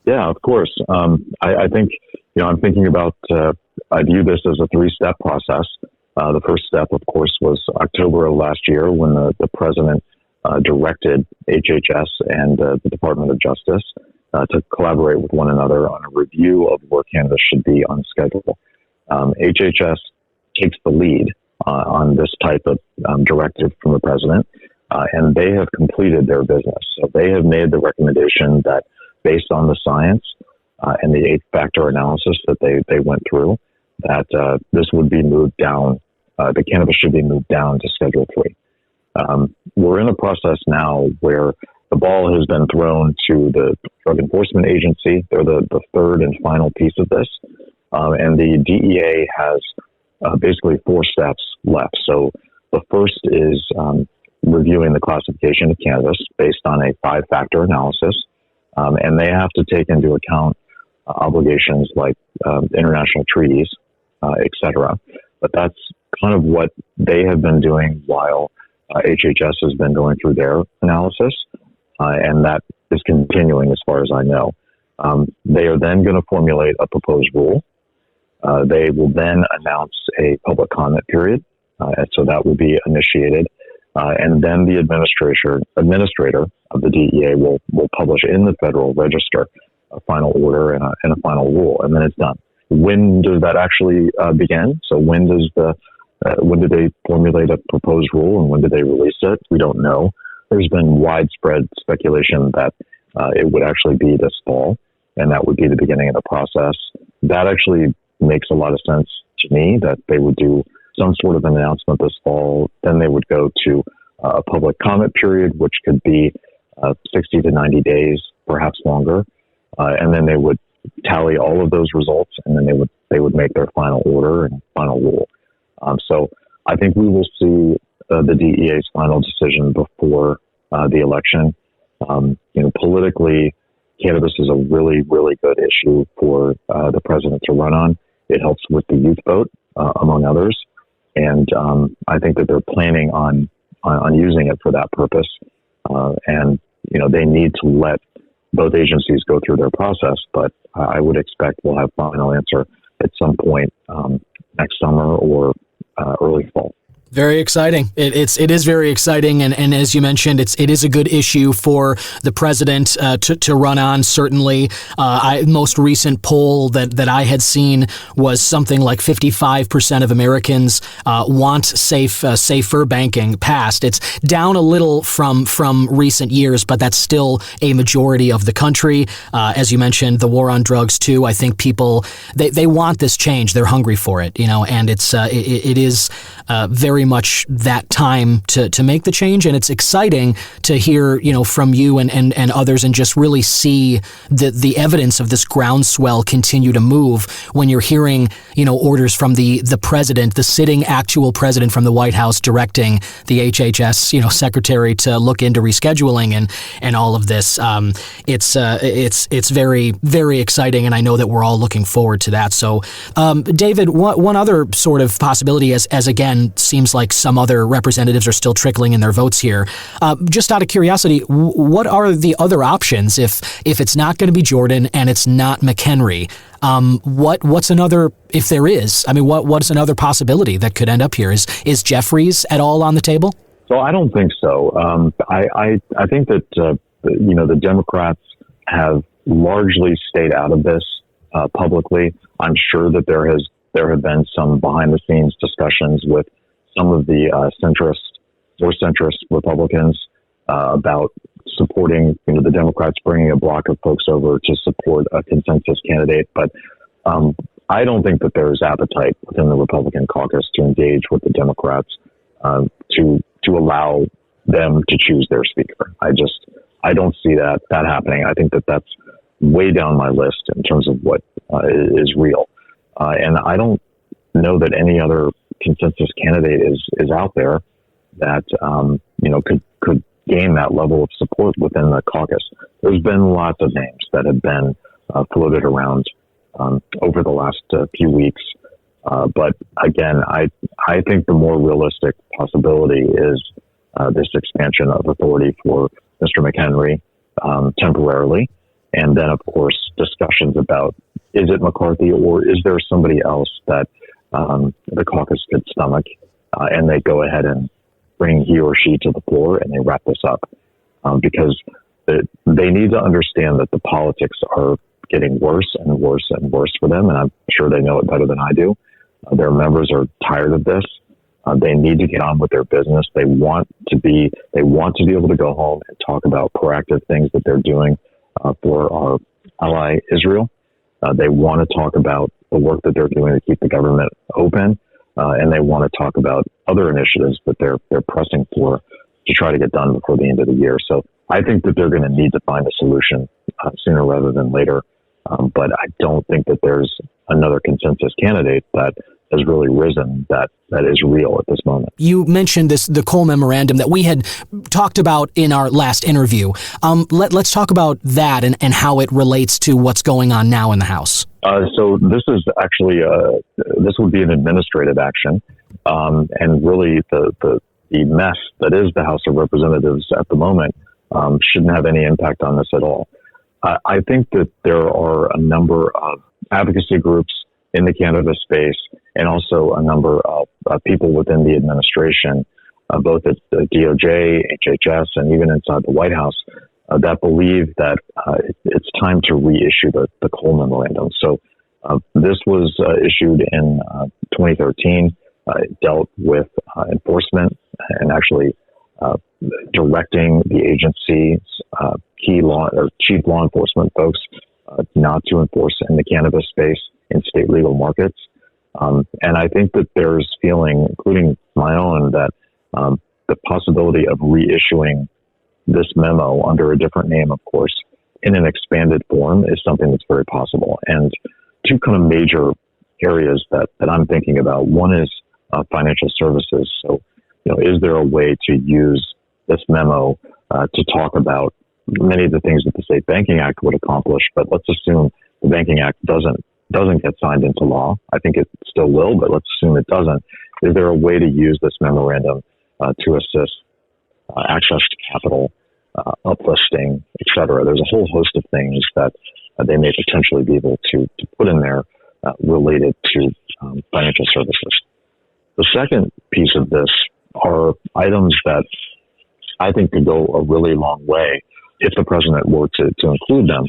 Yeah, of course. I think, I'm thinking about, I view this as a 3-step process. The first step, of course, was October of last year when the president directed HHS and the Department of Justice to collaborate with one another on a review of where cannabis should be on schedule. HHS takes the lead on this type of directive from the president, and they have completed their business. So they have made the recommendation that based on the science and the 8-factor analysis that they went through, that this would be moved down, the cannabis should be moved down to Schedule 3. We're in a process now where the ball has been thrown to the Drug Enforcement Agency. They're the third and final piece of this. And the DEA has basically 4 steps left. So the first is reviewing the classification of cannabis based on a 5-factor analysis. And they have to take into account obligations like international treaties, et cetera. But that's kind of what they have been doing while HHS has been going through their analysis. And that is continuing as far as I know. They are then going to formulate a proposed rule. They will then announce a public comment period. And so that will be initiated. And then the administrator of the DEA will publish in the Federal Register a final order and a final rule, and then it's done. When does that actually begin? So when do they formulate a proposed rule, and when do they release it? We don't know. There's been widespread speculation that it would actually be this fall, and that would be the beginning of the process. That actually makes a lot of sense to me, that they would do some sort of an announcement this fall. Then they would go to a public comment period, which could be 60 to 90 days, perhaps longer. And then they would tally all of those results, and then they would make their final order and final rule. So I think we will see the DEA's final decision before the election. Politically, cannabis is a really, really good issue for the president to run on. It helps with the youth vote, among others. And I think that they're planning on using it for that purpose. And they need to let both agencies go through their process, but I would expect we'll have final answer at some point next summer or early fall. Very exciting. It is very exciting, and as you mentioned, it is a good issue for the president to run on. Certainly, most recent poll that I had seen was something like 55% of Americans want safer banking passed. It's down a little from recent years, but that's still a majority of the country. As you mentioned, the war on drugs too. I think people they want this change. They're hungry for it, and it is very much that time to make the change, and it's exciting to hear from you and others, and just really see the evidence of this groundswell continue to move when you're hearing orders from the president, the sitting actual president from the White House, directing the HHS secretary to look into rescheduling and all of this. It's very, very exciting, and I know that we're all looking forward to that. So David, one other sort of possibility, as again seems like some other representatives are still trickling in their votes here. Just out of curiosity, what are the other options if it's not going to be Jordan and it's not McHenry? What's another, if there is? I mean, what's another possibility that could end up here? Is Jeffries at all on the table? So I don't think so. I think that, the Democrats have largely stayed out of this publicly. I'm sure that there have been some behind the scenes discussions with some of the more centrist Republicans about supporting, the Democrats bringing a block of folks over to support a consensus candidate. But I don't think that there's appetite within the Republican caucus to engage with the Democrats to allow them to choose their speaker. I don't see that happening. I think that that's way down my list in terms of what is real. And I don't know that any other consensus candidate is out there that, could gain that level of support within the caucus. There's been lots of names that have been floated around over the last few weeks. But again, I think the more realistic possibility is this expansion of authority for Mr. McHenry temporarily. And then, of course, discussions about, is it McCarthy or is there somebody else that the caucus could stomach? And they go ahead and bring he or she to the floor and they wrap this up. Because they need to understand that the politics are getting worse and worse and worse for them. And I'm sure they know it better than I do. Their members are tired of this. They need to get on with their business. They want to be able to go home and talk about proactive things that they're doing for our ally Israel. They want to talk about the work that they're doing to keep the government open, and they want to talk about other initiatives that they're pressing for to try to get done before the end of the year. So I think that they're going to need to find a solution sooner rather than later. But I don't think that there's another consensus candidate that has really risen that is real at this moment. You mentioned the Cole Memorandum that we had talked about in our last interview. Let's talk about that and how it relates to what's going on now in the House. So this is actually, this would be an administrative action. And really the mess that is the House of Representatives at the moment shouldn't have any impact on this at all. I think that there are a number of advocacy groups in the cannabis space and also a number of people within the administration, both at the DOJ, HHS, and even inside the White House, that believe that it's time to reissue the Cole Memorandum. So this was issued in 2013. It dealt with enforcement and actually directing the agency's chief law enforcement folks not to enforce in the cannabis space in state legal markets. And I think that there's feeling, including my own, that the possibility of reissuing this memo under a different name, of course, in an expanded form is something that's very possible. And two kind of major areas that I'm thinking about. One is financial services. So, is there a way to use this memo to talk about many of the things that the State Banking Act would accomplish? But let's assume the Banking Act doesn't get signed into law. I think it still will, but let's assume it doesn't. Is there a way to use this memorandum to assist access to capital, uplisting, et cetera? There's a whole host of things that they may potentially be able to put in there related to financial services. The second piece of this are items that I think could go a really long way if the president were to include them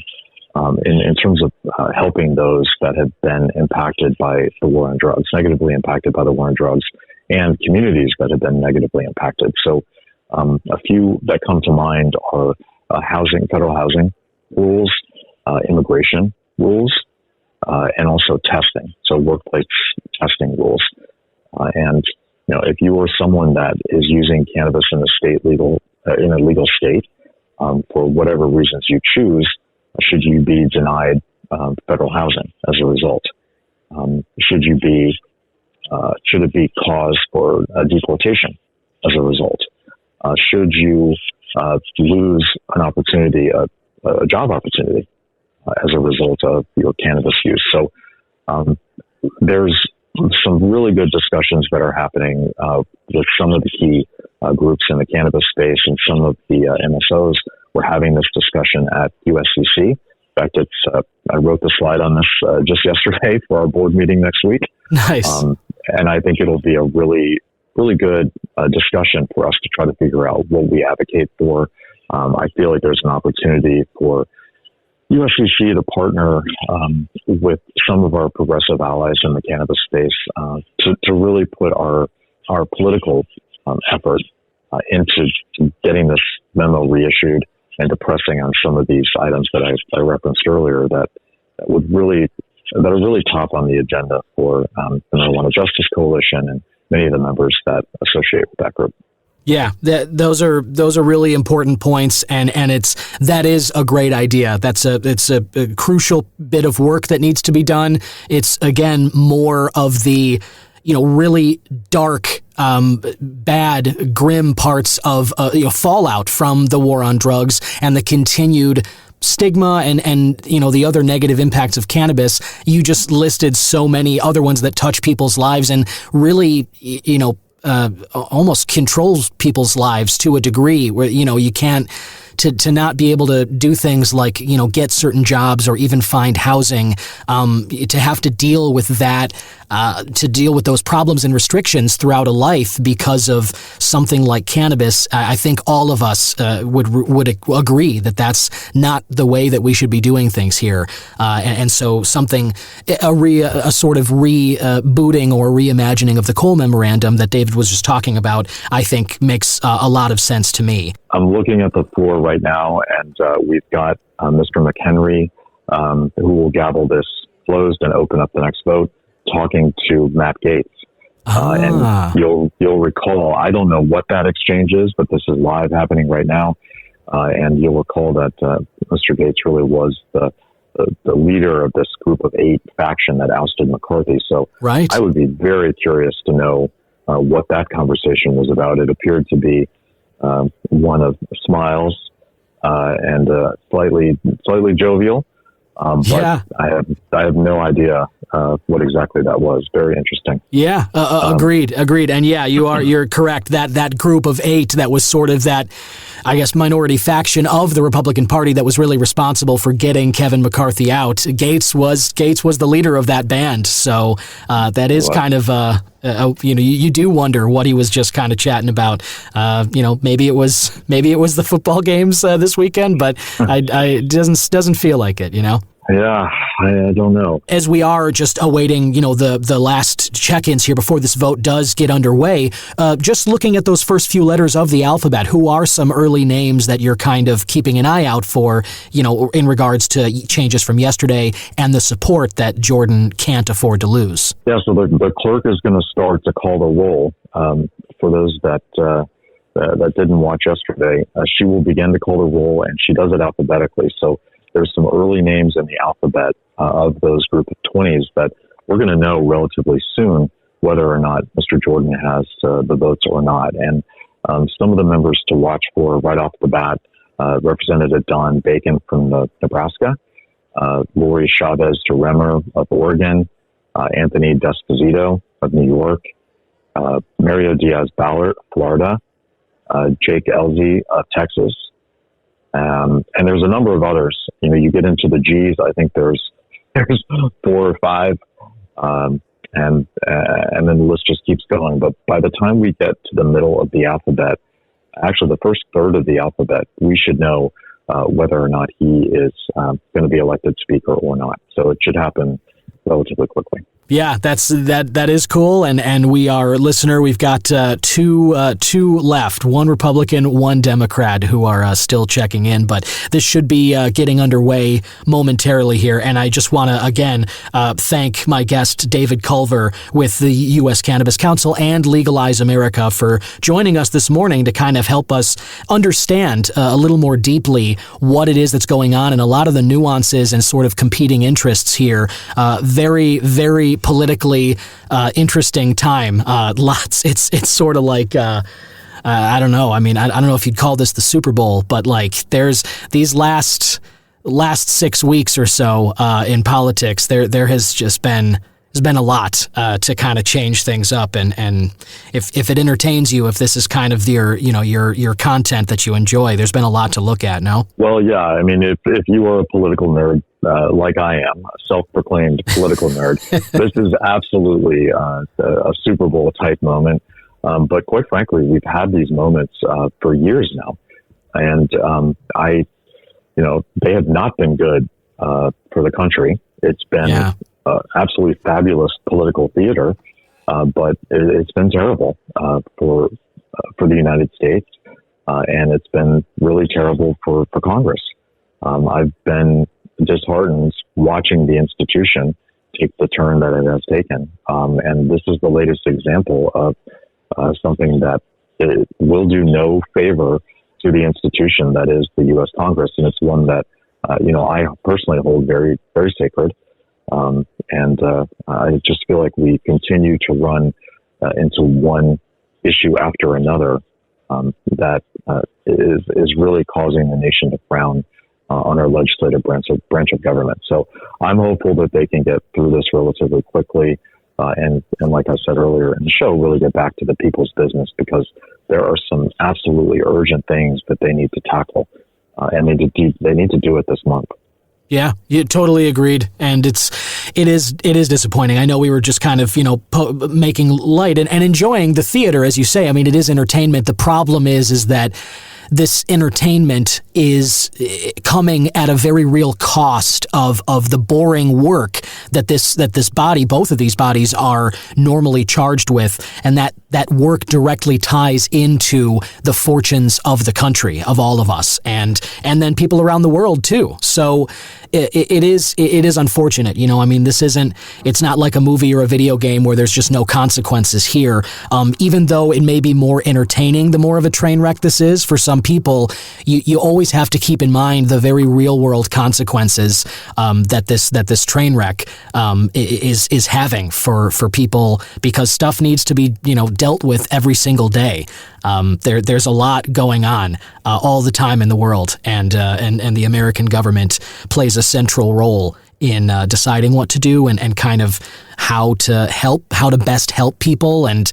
in terms of helping those that have been impacted by the war on drugs, negatively impacted by the war on drugs, and communities that have been negatively impacted. So a few that come to mind are federal housing rules, immigration rules, and also testing, so workplace testing rules. And if you are someone that is using cannabis in a legal state, for whatever reasons you choose, should you be denied federal housing as a result? Should it be cause for deportation as a result? Should you lose an opportunity, a job opportunity, as a result of your cannabis use? So there's some really good discussions that are happening with some of the key groups in the cannabis space and some of the MSOs. We're having this discussion at USCC. In fact, I wrote the slide on this just yesterday for our board meeting next week. Nice. And I think it'll be a really, really good discussion for us to try to figure out what we advocate for. I feel like there's an opportunity for USCC to partner with some of our progressive allies in the cannabis space to really put our political effort into getting this memo reissued and to pressing on some of these items that I referenced earlier that are really top on the agenda for the Marijuana Justice Coalition and many of the members that associate with that group. Yeah, those are really important points, and that is a great idea. It's a crucial bit of work that needs to be done. It's again more of the really dark, bad, grim parts of fallout from the war on drugs and the continued stigma and the other negative impacts of cannabis. You just listed so many other ones that touch people's lives and really almost controls people's lives to a degree where you can't to not be able to do things like get certain jobs or even find housing, to have to deal with that, to deal with those problems and restrictions throughout a life because of something like cannabis. I think all of us would agree that that's not the way that we should be doing things here, and so a sort of rebooting or reimagining of the Cole Memorandum that David was just talking about, I think makes a lot of sense to me. I'm looking at the floor right now, and we've got Mr. McHenry, who will gavel this closed and open up the next vote, talking to Matt Gaetz. And you'll recall, I don't know what that exchange is, but this is live happening right now. And you'll recall that Mr. Gaetz really was the leader of this group of 8 faction that ousted McCarthy. So right. I would be very curious to know what that conversation was about. It appeared to be one of smiles and slightly jovial, but yeah. I have no idea what exactly that was. Very interesting. Yeah, agreed. And yeah, you're correct. That group of 8 that was sort of that, I guess, minority faction of the Republican Party that was really responsible for getting Kevin McCarthy out. Gaetz was the leader of that band, so that is kind of you do wonder what he was just kind of chatting about. Maybe it was the football games this weekend, but it doesn't feel like it. Yeah, I don't know. As we are just awaiting, the last check-ins here before this vote does get underway, just looking at those first few letters of the alphabet, who are some early names that you're kind of keeping an eye out for, in regards to changes from yesterday and the support that Jordan can't afford to lose? Yeah, so the clerk is going to start to call the roll. For those that didn't watch yesterday, she will begin to call the roll, and she does it alphabetically. So there's some early names in the alphabet of those group of 20s that we're going to know relatively soon whether or not Mr. Jordan has the votes or not. And some of the members to watch for right off the bat, Representative Don Bacon from Nebraska, Lori Chavez DeRemer of Oregon, Anthony D'Esposito of New York, Mario Diaz-Balart, Florida, Jake Elzy of Texas, and there's a number of others. You get into the G's. I think there's 4 or 5, and then the list just keeps going. But by the time we get to the middle of the alphabet, actually the first third of the alphabet, we should know whether or not he is going to be elected speaker or not. So it should happen relatively quickly. Yeah, that is cool, and we are, listener, we've got two left, one Republican, one Democrat who are still checking in, but this should be getting underway momentarily here, and I just want to again thank my guest David Culver with the U.S. Cannabis Council and Legalize America for joining us this morning to kind of help us understand a little more deeply what it is that's going on and a lot of the nuances and sort of competing interests here. Very, very politically interesting time. It's sort of like I don't know. I mean, I don't know if you'd call this the Super Bowl, but like there's these last 6 weeks or so in politics. There has just been a lot to kind of change things up, and if it entertains you, if this is kind of your content that you enjoy, there's been a lot to look at. No? Well, yeah. I mean, if you are a political nerd like I am, a self-proclaimed political nerd, this is absolutely a Super Bowl type moment. But quite frankly, we've had these moments for years now. And they have not been good for the country. It's been absolutely fabulous political theater, but it's been terrible for the United States, and it's been really terrible for Congress. I've been disheartened watching the institution take the turn that it has taken, and this is the latest example of something that it will do no favor to the institution that is the U.S. Congress, and it's one that I personally hold very, very sacred. I just feel like we continue to run into one issue after another that is really causing the nation to frown on our legislative branch of government. So I'm hopeful that they can get through this relatively quickly. And like I said earlier in the show, really get back to the people's business, because there are some absolutely urgent things that they need to tackle, and they need to do it this month. Yeah, you totally agreed, and it is disappointing. I know we were just kind of making light and enjoying the theater, as you say. I mean, it is entertainment. The problem is that this entertainment is coming at a very real cost of the boring work that this body, both of these bodies, are normally charged with, and that work directly ties into the fortunes of the country, of all of us, and then people around the world too. So it is unfortunate. I mean, it's not like a movie or a video game where there's just no consequences here. Even though it may be more entertaining, the more of a train wreck this is for some people, you always have to keep in mind the very real world consequences that this train wreck is having for people, because stuff needs to be dealt with every single day. There's a lot going on all the time in the world, and the American government plays a central role in deciding what to do and kind of how to best help people and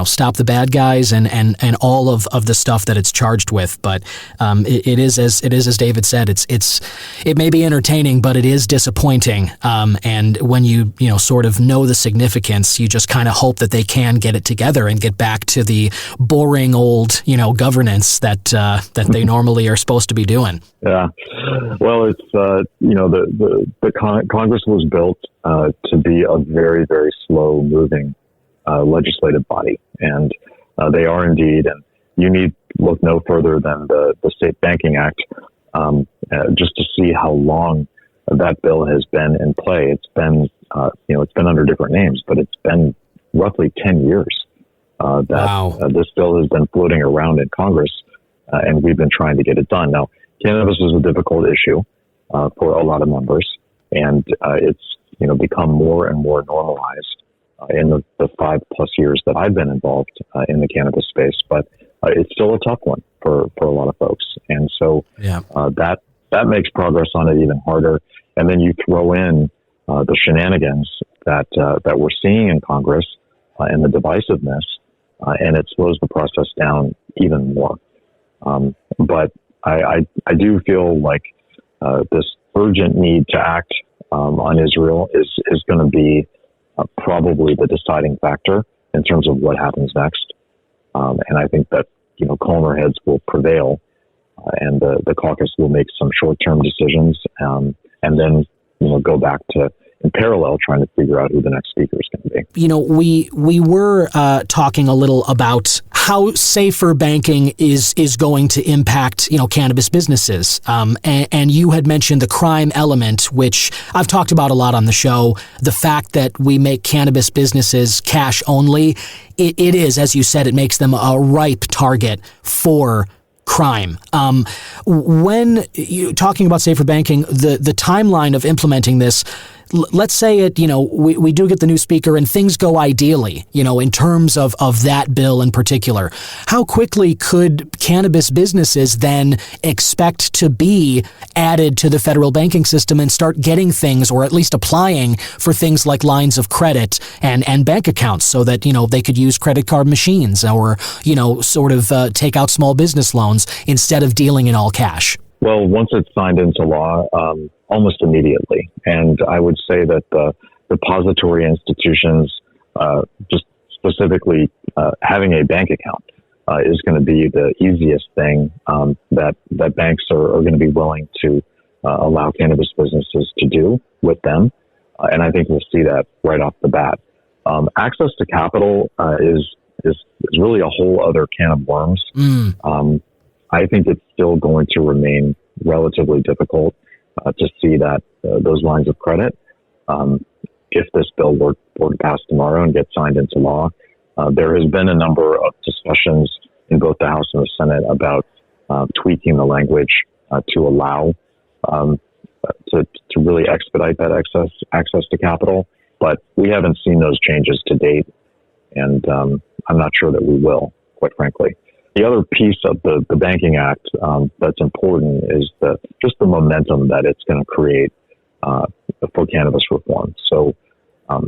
stop the bad guys and all of the stuff that it's charged with. But it is as David said, it may be entertaining, but it is disappointing. And when you sort of know the significance, you just kind of hope that they can get it together and get back to the boring old governance that they normally are supposed to be doing. Yeah, well, it's the Congress was built to be a very, very slow moving legislative body, and they are indeed. And you need look no further than the State Banking Act just to see how long that bill has been in play. It's been it's been under different names, but it's been roughly 10 years that this bill has been floating around in Congress, and we've been trying to get it done. Now, cannabis is a difficult issue for a lot of members, and it's become more and more normalized in the 5+ years that I've been involved in the cannabis space. But it's still a tough one for a lot of folks, and so that makes progress on it even harder. And then you throw in the shenanigans that we're seeing in Congress and the divisiveness, and it slows the process down even more. But I do feel like this urgent need to act on Israel is going to be probably the deciding factor in terms of what happens next. And I think that calmer heads will prevail, and the caucus will make some short-term decisions, and then go back to, in parallel, trying to figure out who the next speaker is going to be. We were talking a little about how safer banking is going to impact cannabis businesses, and you had mentioned the crime element, which I've talked about a lot on the show. The fact that we make cannabis businesses cash only, it is, as you said, it makes them a ripe target for crime. When you're talking about safer banking, the timeline of implementing this, let's say we do get the new speaker and things go ideally, in terms of that bill in particular. How quickly could cannabis businesses then expect to be added to the federal banking system and start getting things, or at least applying for things like lines of credit and bank accounts, so that, they could use credit card machines or, sort of take out small business loans instead of dealing in all cash? Well, once it's signed into law, almost immediately. And I would say that the depository institutions, just specifically having a bank account is going to be the easiest thing that banks are going to be willing to allow cannabis businesses to do with them. And I think we'll see that right off the bat. Access to capital is really a whole other can of worms. I think it's still going to remain relatively difficult to see that those lines of credit. If this bill were to pass tomorrow and get signed into law, there has been a number of discussions in both the House and the Senate about tweaking the language to allow to really expedite that access to capital. But we haven't seen those changes to date, and I'm not sure that we will, quite frankly. The other piece of the Banking Act that's important is just the momentum that it's going to create for cannabis reform. So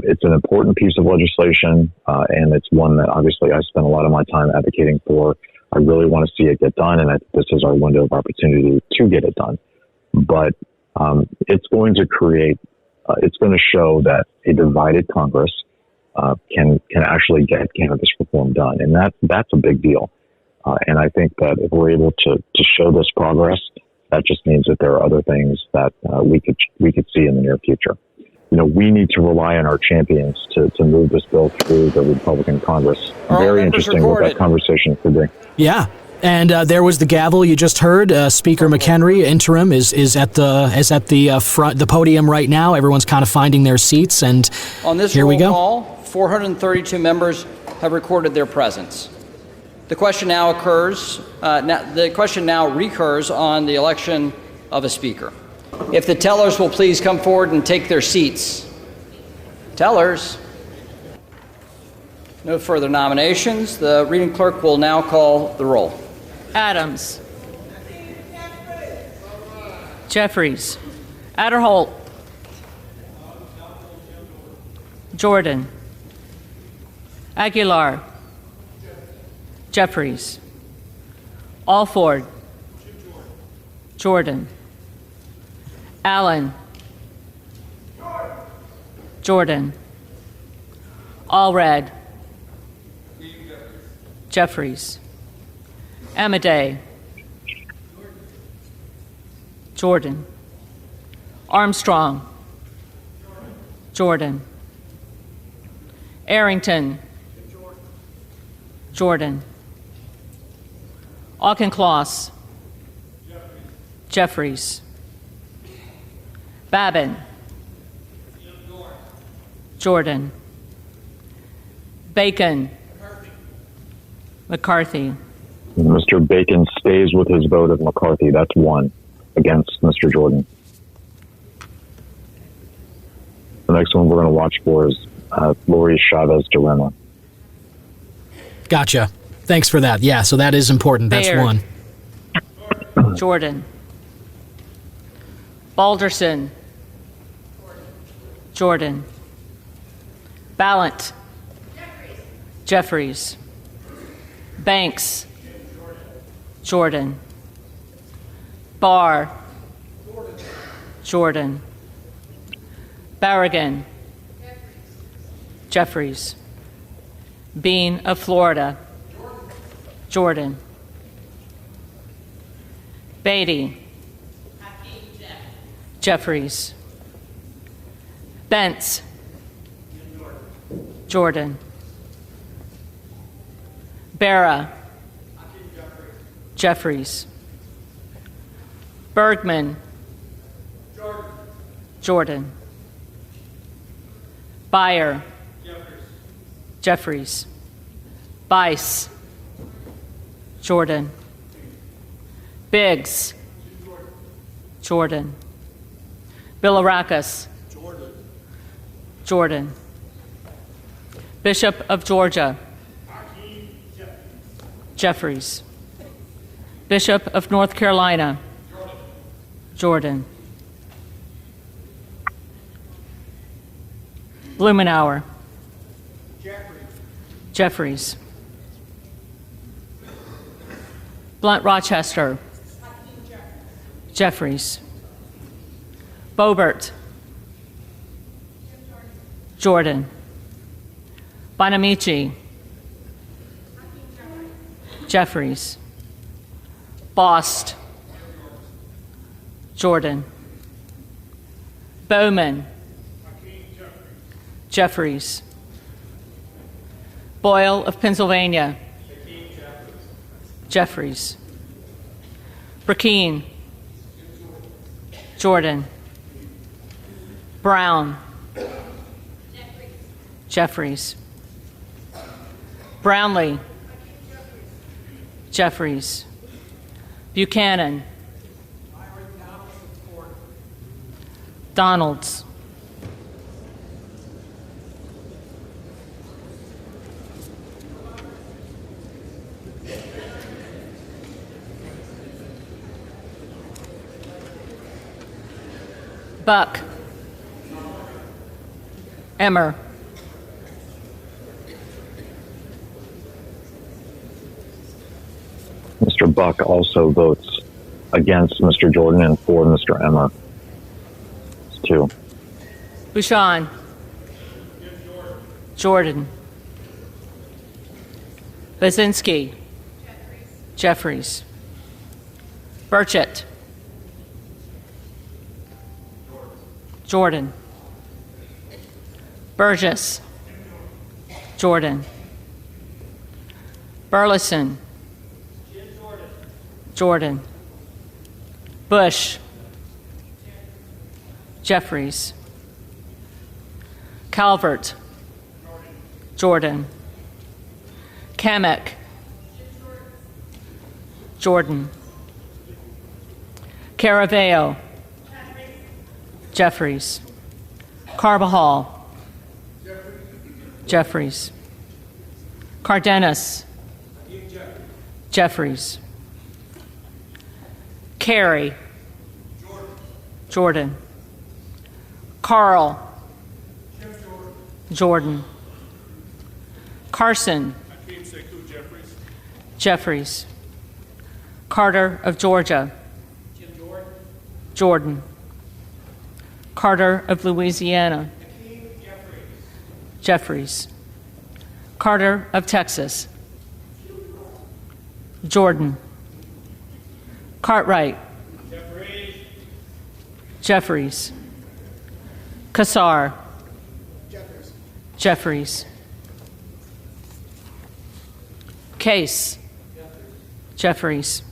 it's an important piece of legislation, and it's one that obviously I spend a lot of my time advocating for. I really want to see it get done, and I think this is our window of opportunity to get it done. But it's going to create, it's going to show that a divided Congress can actually get cannabis reform done, and that's a big deal. And I think that if we're able to show this progress, that just means that there are other things that we could see in the near future. You know, we need to rely on our champions to move this bill through the Republican Congress. Very interesting what that conversation could be. Yeah. And there was the gavel you just heard. Speaker McHenry, interim, is at the front, the podium right now. Everyone's kind of finding their seats, and on this here we go. Call, 432 members have recorded their presence. The question now recurs on the election of a speaker. If the tellers will please come forward and take their seats. Tellers. No further nominations. The reading clerk will now call the roll. Adams. Jeffries. Adderholt. Jordan. Aguilar. Jeffries. Alford. Jordan. Allen. Jordan. Allred. Jeffries. Amadei. Jordan. Armstrong. Jordan. Arrington. Jordan. Auchincloss. Jeffries. Babin. Jordan. Bacon. McCarthy. Mr. Bacon stays with his vote of McCarthy. That's one against Mr. Jordan. The next one we're going to watch for is Lori Chavez Dilemma. Gotcha. Thanks for that. Yeah, so that is important. That's Baird. One. Jordan. Balderson. Jordan. Ballant. Jeffries. Banks. Jordan. Barr. Jordan. Barragan. Jeffries. Bean of Florida. Jordan. Beatty. Jeffries. Bentz. Jordan. Barra. Jeffries. Bergman. Jordan. Beyer. Jeffries. Bice. Jordan. Biggs. Jordan. Bilirakis. Jordan. Bishop of Georgia. Jeffries. Bishop of North Carolina. Jordan. Blumenauer. Jeffries. Blunt Rochester. Jeffries. Boebert. Jordan. Bonamici. Jeffries. Bost. Jordan. Bowman. Jeffries. Boyle of Pennsylvania. Jeffries. Burkeen. Jordan. Brown. Jeffries. Brownlee. Jeffries. Buchanan. Donalds. Buck. Emmer. Mr. Buck also votes against Mr. Jordan and for Mr. Emmer. It's 2. Bouchon. Jordan. Basinski. Jeffries. Burchett. Jordan. Burgess. Jordan. Burleson. Jordan. Bush. Jeffries. Calvert. Jordan. Kamek. Jordan. Caraveo. Jeffries. Carbajal. Jeffries. Cardenas. Jeffries. Carey. Jordan. Carl. Jordan. Carson. Jeffries. Carter of Georgia. Jordan. Carter of Louisiana. Jeffries. Carter of Texas. Jordan. Cartwright. Jeffries. Kassar. Jeffries. Case. Jeffries.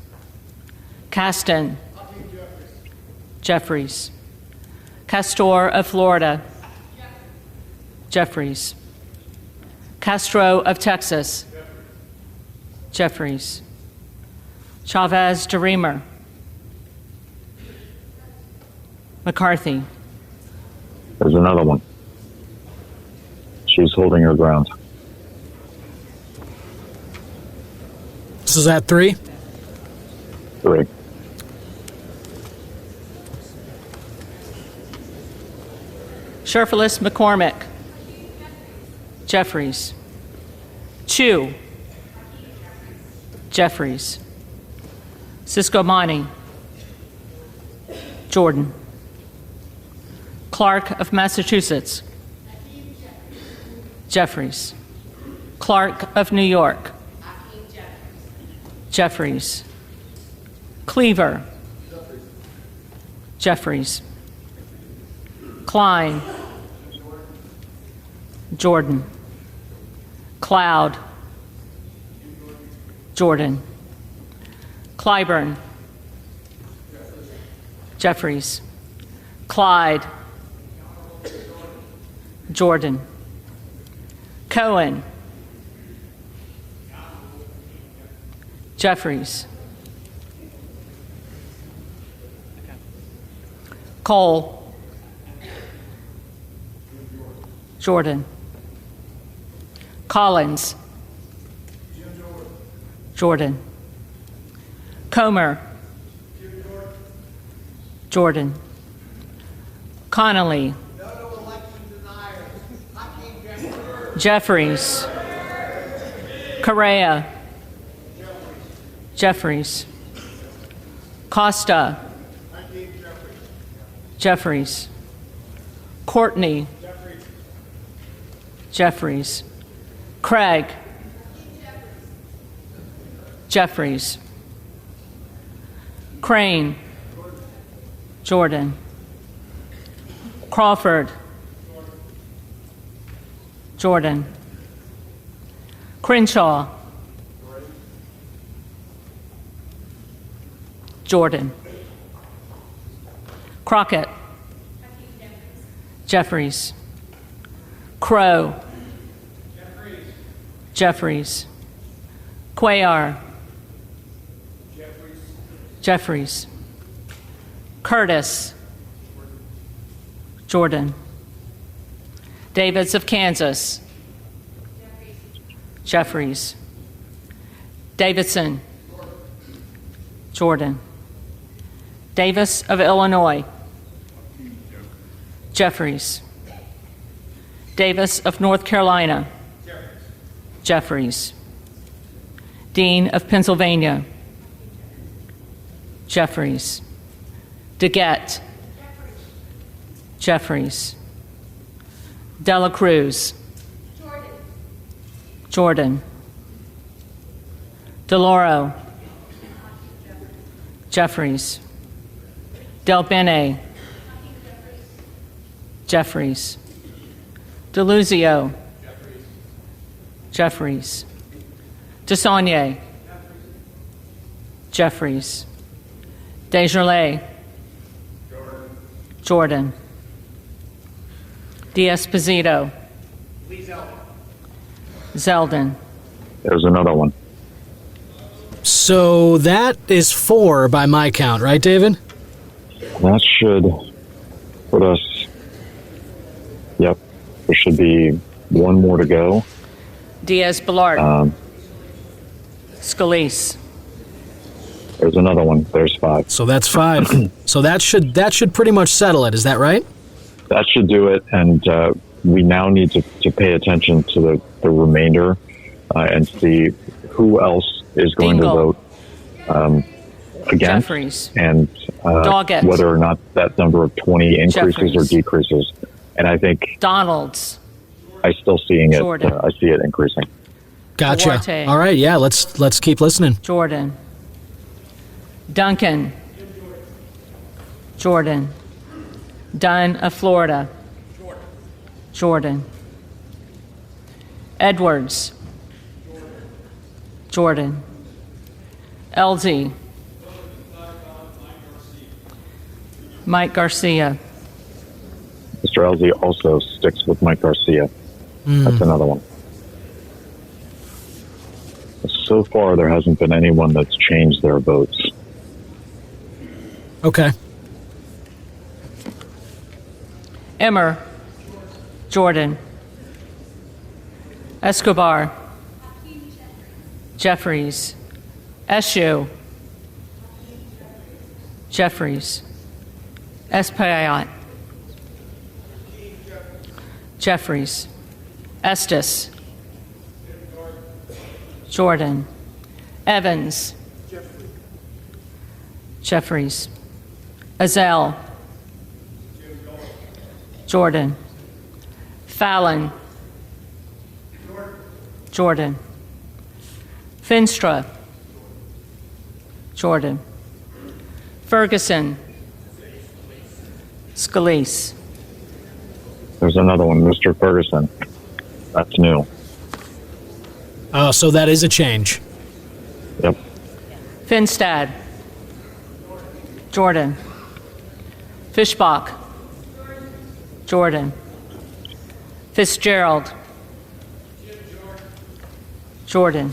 Caston. Jeffries. Castor of Florida. Jeffries. Castro of Texas. Jeffries. Chavez DeReamer. McCarthy. There's another one. She's holding her ground. So is that 3? 3. Sherfilis McCormick. Jeffries. Chu. Jeffries. Ciscomani. Jordan. Clark of Massachusetts. Jeffries. Clark of New York. Jeffries. Cleaver. Jeffries. Klein. Jordan. Cloud. Jordan. Clyburn. Jeffries. Clyde. Jordan. Cohen. Jeffries. Cole. Jordan. Collins. Jordan. Comer. Jordan. Connolly. Jeffries. Correa. Jeffries. Costa. Jeffries. Courtney. Jeffries. Craig. Jeffries. Crane. Jordan. Crawford. Jordan. Crenshaw. Jordan. Crockett. Jeffries. Crow. Jeffries. Cuellar. Jeffries. Curtis. Jordan. Davids of Kansas. Jeffries. Davidson. Jordan. Davis of Illinois. Jeffries. Davis of North Carolina. Jeffries. Dean of Pennsylvania. Jeffries. DeGette. Jeffries. Dela Cruz. Jordan. DeLauro. Jeffries. Del Bene. Jeffries. DeLuzio. Jeffries. DeSaulnier. Jeffries. Desjardins. Jordan. D'Esposito. Zeldin. There's another one. So that is 4 by my count, right, David? That should put us, yep, there should be one more to go. Diaz-Balart. Scalise. There's another one. There's 5. So that's 5. So that should pretty much settle it. Is that right? That should do it, and we now need to pay attention to the remainder and see who else is going Dingle. to vote against, Jeffries. and Doggett. whether or not that number of 20 increases Jeffries. or decreases. And I think Donalds. I still seeing it. Jordan. I see it increasing. Gotcha. Duarte. All right, yeah, let's keep listening. Jordan. Duncan. Jordan. Dunn of Florida. Jordan. Edwards. Jordan. Elsie. Mike Garcia. Mr. Elsie also sticks with Mike Garcia. That's another one. So far, there hasn't been anyone that's changed their votes. Okay. Emmer. Jordan. Escobar. Jeffries. Eshu. Jeffries. Espaillat. Jeffries. Estes. Jordan. Evans. Jeffries. Azell. Jordan. Fallon. Jordan. Finstra. Jordan. Ferguson. Scalise. There's another one, Mr. Ferguson. That's new. Oh, so that is a change. Yep. Finstad. Jordan. Fishbach. Jordan. Fitzgerald. Jordan.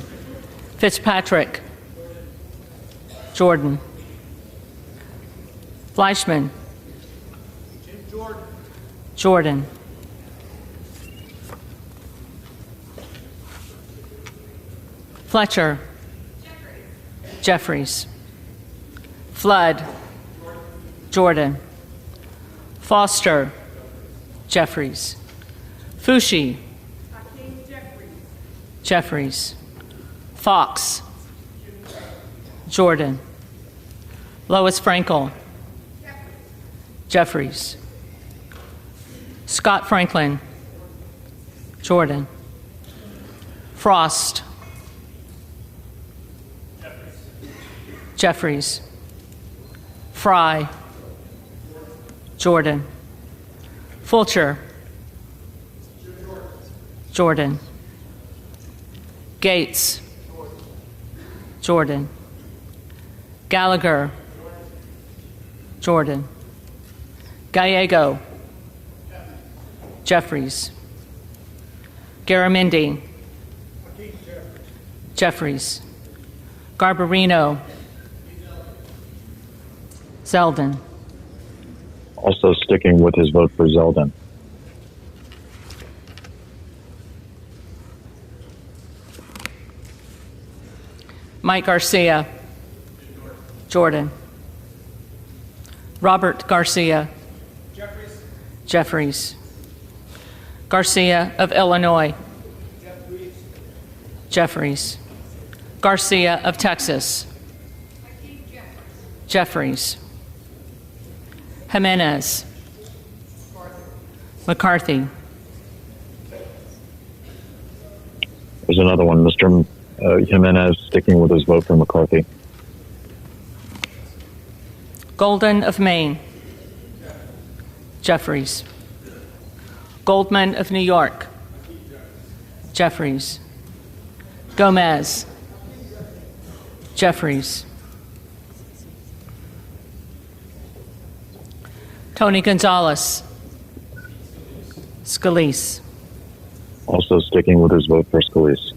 Fitzpatrick. Jordan. Fleischman. Jordan. Fletcher. Jeffries. Flood. Jordan. Foster. Jeffries. Fushi. Jeffries. Fox. Jordan. Lois Frankel. Jeffries. Scott Franklin. Jordan. Frost. Jeffries. Fry. Jordan. Fulcher. Jordan. Gates. Jordan. Gallagher. Jordan. Gallego. Jeffries. Garamendi. Jeffries. Garbarino. Zeldin. Also sticking with his vote for Zeldin. Mike Garcia. Jordan. Robert Garcia. Jeffries. Garcia of Illinois. Jeffries. Garcia of Texas. Jeffries. Jimenez. McCarthy. There's another one, Mr. Jimenez, sticking with his vote for McCarthy. Golden of Maine. Jeffries. Goldman of New York. Jeffries. Gomez. Jeffries. Tony Gonzalez. Scalise. Also sticking with his vote for Scalise.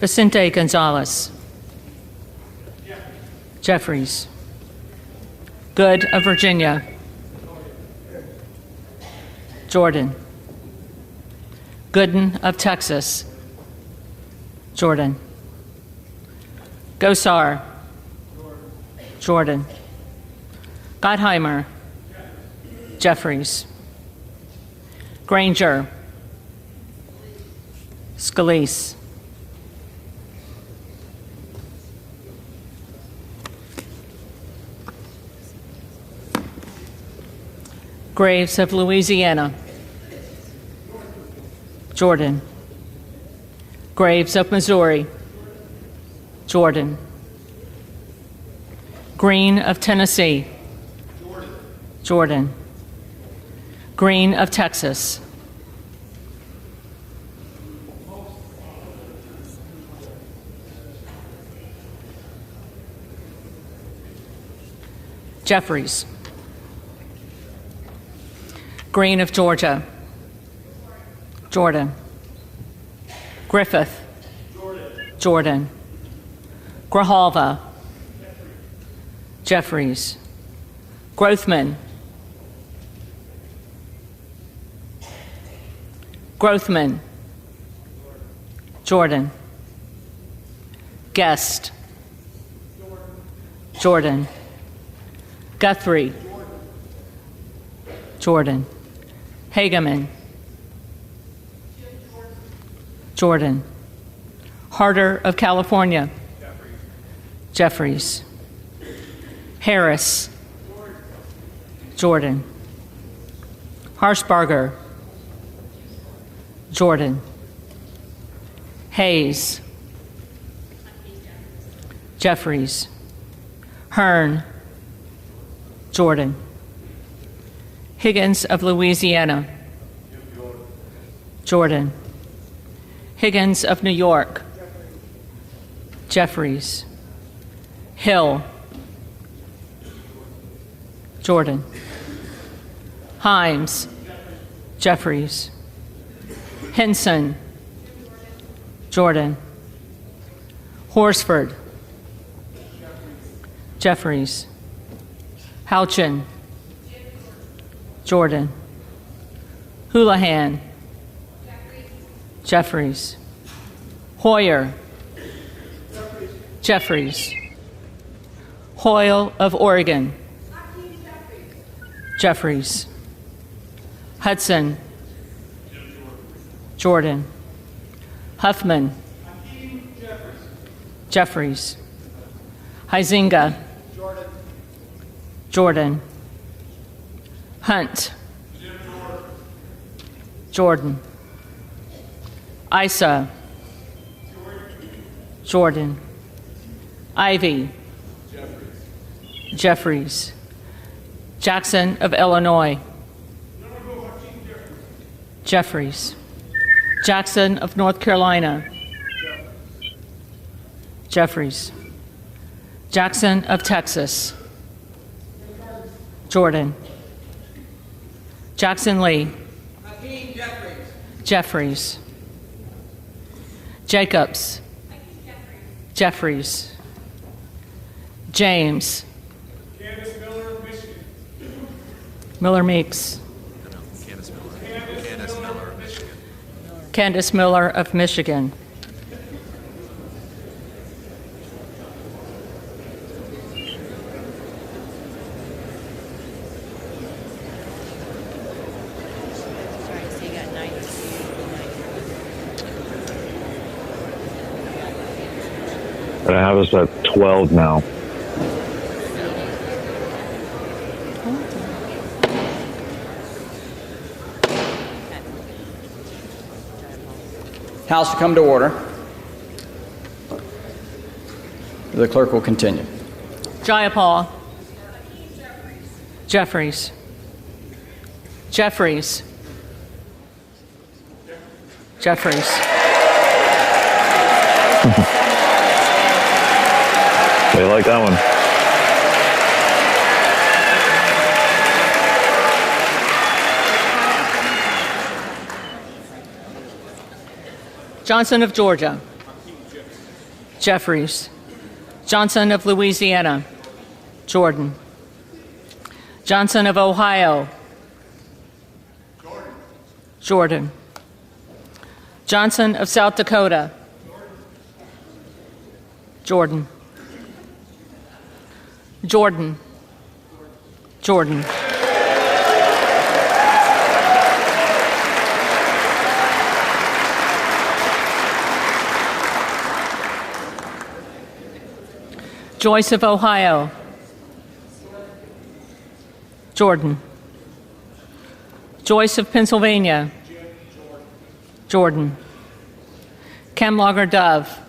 Vicente Gonzalez. Jeffries. Good of Virginia. Jordan. Gooden of Texas. Jordan. Gosar. Jordan. Gottheimer. Jeffries. Granger. Scalise. Graves of Louisiana. Jordan. Graves of Missouri. Jordan. Green of Tennessee. Jordan. Green of Texas. Jeffries. Green of Georgia. Jordan. Griffith. Jordan. Grijalva. Jeffries. Grothman. Grothman. Jordan. Guest. Jordan. Guthrie. Jordan. Hageman. Jordan. Harder of California. Jeffries. Harris. Jordan. Harshbarger. Jordan. Hayes. Jeffries. Hearn. Jordan. Higgins of Louisiana. Jordan. Higgins of New York. Jeffries. Hill. Jordan. Himes. Jeffries. Henson. Jordan. Horsford. Jeffries. Houchin. Jordan. Houlihan. Jeffries. Hoyer. Jeffries. Hoyle of Oregon. Jeffries. Hudson. Jordan. Huffman. Jeffries. Huizinga. Jordan. Hunt. Jordan. Isa. Jordan. Ivy. Jeffries. Jackson of Illinois. Jeffries. Jackson of North Carolina. Jeffries. Jackson of Texas. Jordan. Jackson Lee. Jeffries. Jacobs. Jeffries. James. Candace Miller, Michigan. Miller Meeks. Candace Miller, Michigan. Candace Miller of Michigan. I have us at 12 now. House will come to order. The clerk will continue. Jayapal. Jeffries. Jeffries. Jeffries. They like that one. Johnson of Georgia. Jeffries. Johnson of Louisiana. Jordan. Johnson of Ohio. Jordan. Johnson of South Dakota. Jordan. Jordan. Jordan. Joyce of Ohio. Jordan. Joyce of Pennsylvania. Jordan. Kemlager Dove.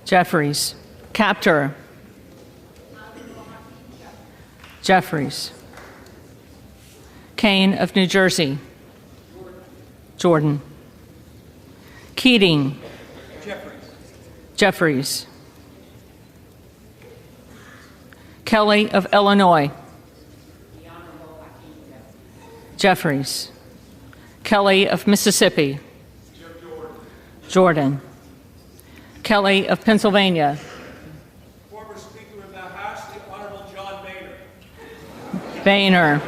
Jeffries. Captor. Jeffries. Kane of New Jersey. Jordan. Keating. Jeffries. Kelly of Illinois. Jeffries. Kelly of Mississippi. Jordan. Kelly of Pennsylvania. Former Speaker of the House, the Honorable John Boehner. Boehner.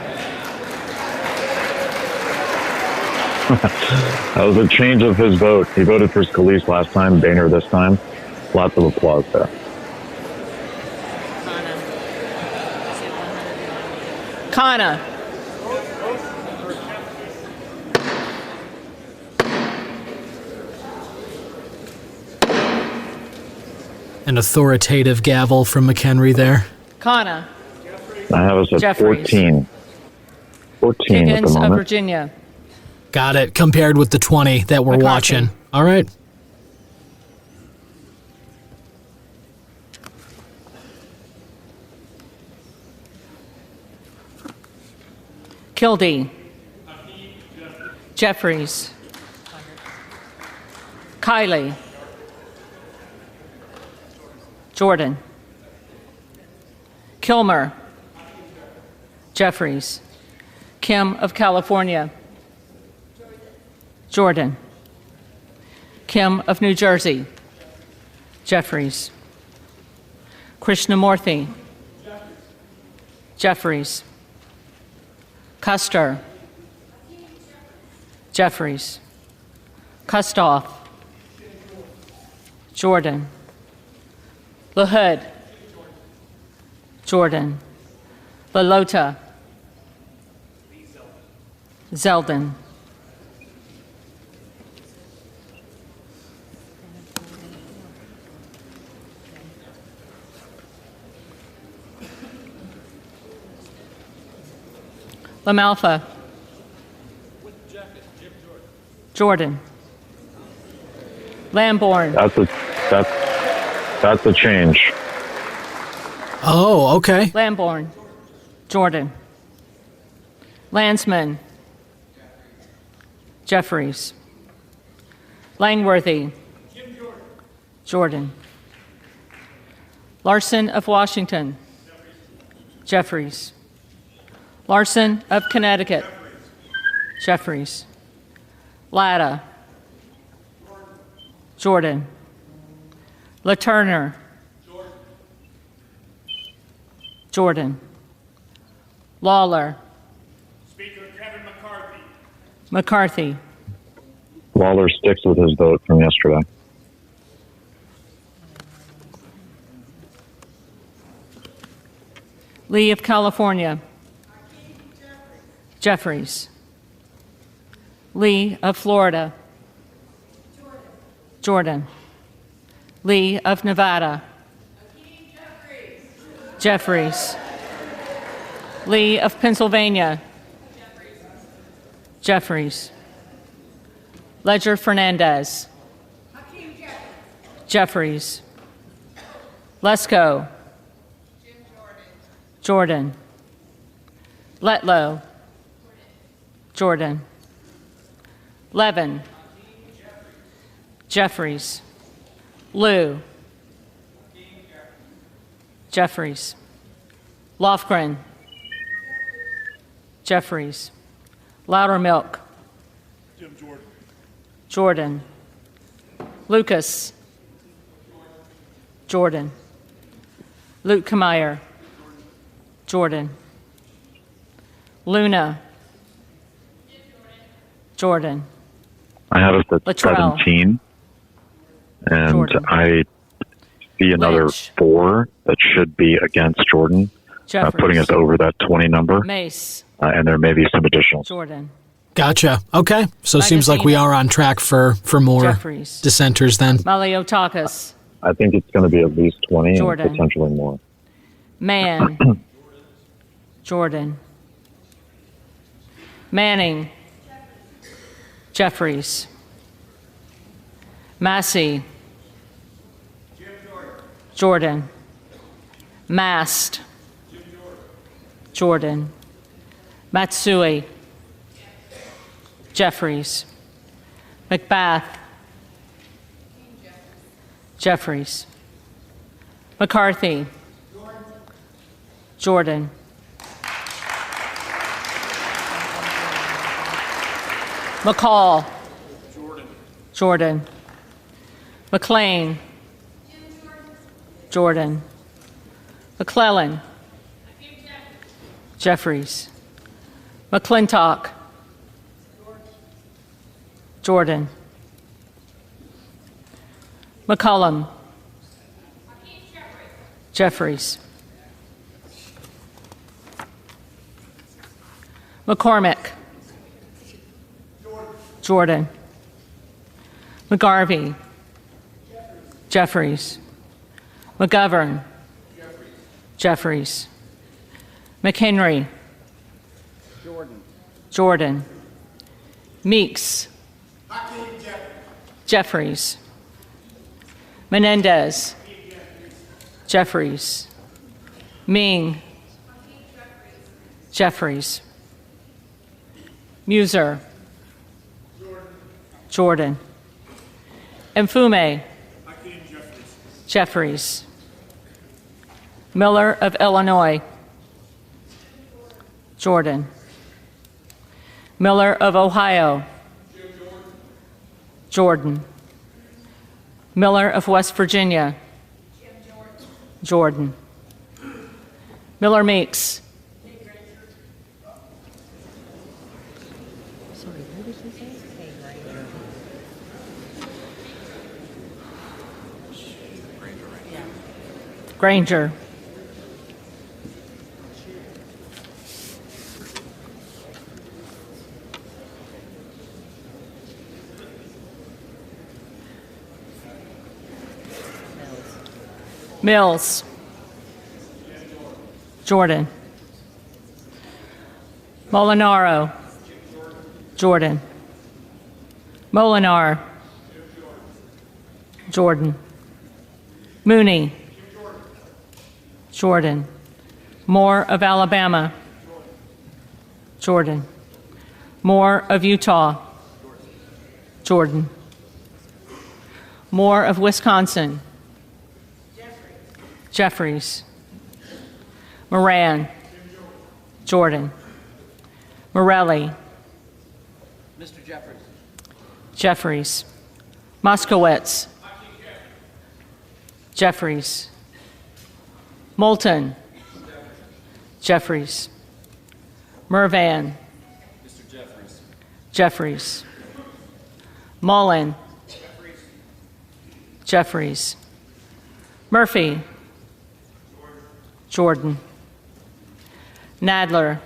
That was a change of his vote. He voted for Scalise last time, Boehner this time. Lots of applause there. Kana. An authoritative gavel from McHenry there. Kana. I have us at Jeffries. 14. 14 at the Higgins of moment. Virginia. Got it. Compared with the 20 that we're McCarthy. watching. All right. Kildee. Jeffries. Kiley. Jordan. Kilmer. Jeffries. Kim of California. Jordan. Kim of New Jersey. Jeffries. Krishnamurthy. Jeffries. Custer. Jeffries. Kustoff. Jordan. LaHood. Jordan. LaLota. Zeldin. LaMalfa. Jordan. Lamborn. That's a change. Oh, okay. Lamborn. Jordan. Landsman. Jeffries. Langworthy. Jordan. Larson of Washington. Jeffries. Larson of Connecticut. Jeffries. Latta. Jordan. LaTurner. Jordan. Lawler. Speaker Kevin McCarthy. McCarthy. Lawler sticks with his vote from yesterday. Lee of California. Jeffries. Lee of Florida. Jordan. Lee of Nevada. Jeffries. Lee of Pennsylvania. Jeffries. Ledger Fernandez. Jeffries. Lesko. Jordan. Letlow. Jordan. Levin. Jeffries. Liu. Jeffries. Lofgren. Jeffries. Loudermilk. Jordan. Lucas. Jordan. Lukemeyer. Jordan. Luna. Jordan. I have it at Latrell. 17, and Jordan. I see another Lynch. 4 that should be against Jordan, Jeffries. putting us over that 20 number, Mace. and there may be some additional. Jordan. Gotcha. Okay. So it seems like we are on track for more Jeffries. dissenters then. Maliotakis. I think it's going to be at least 20 Jordan. and potentially more. Mann. Jordan. Manning. Jeffries. Massey. Jordan. Mast. Jordan. Matsui. Jeffries. McBath. Jeffries. McCarthy. Jordan. McCall. Jordan. McLean. Jordan. McClellan. Jeffries. McClintock. Jordan. McCollum. Jeffries. McCormick. Jordan. McGarvey. Jeffries. McGovern. Jeffries. McHenry. Jordan. Meeks. Jeffries. Menendez. Jeffries. Ming. Jeffries. Muser. Jordan. Mfume. Jeffries. Miller of Illinois. Jordan. Miller of Ohio. Jordan. Miller of West Virginia. Jordan. Miller Meeks. Granger. Mills. Jordan. Molinaro. Jordan. Molinar. Jordan. Mooney. Jordan. Moore of Alabama. Jordan. Moore of Utah. Jordan. Moore of Wisconsin. Jeffries. Moran. Jordan. Morelli. Mr. Jeffries. Jeffries. Moskowitz. Jeffries. Moulton. Jeffries. Mervan. Mr. Jeffries. Jeffries. Mullen. Jeffries. Murphy. Jordan. Nadler.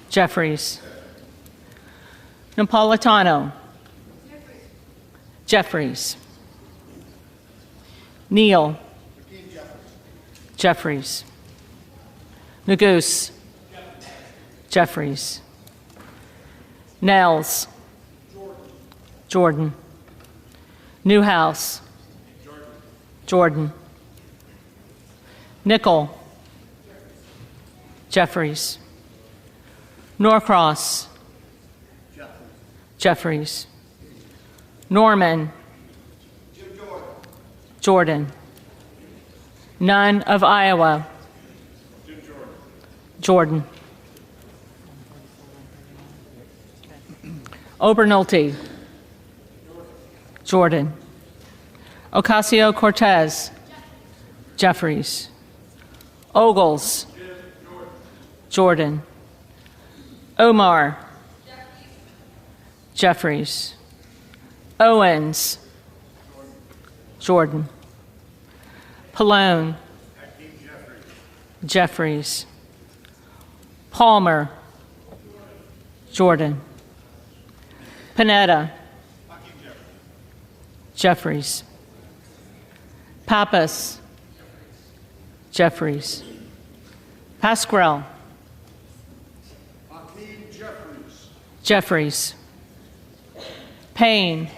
Jeffries. Napolitano. Jeffries. Neal. Jeffries. Nagoose. Jeffries. Nels. Jordan. Newhouse. Jordan. Nickel. Jeffries. Norcross. Jeffries. Norman. Jordan. Nunn of Iowa. Jordan. Obernolte. Jordan. Ocasio-Cortez. Jeffries. Ogles. Jordan. Omar. Jeffries. Owens. Jordan. Pallone. Jeffries. Palmer. Jordan. Panetta. Jeffries. Pappas. Jeffries. Pasquarel. Jeffries. Payne.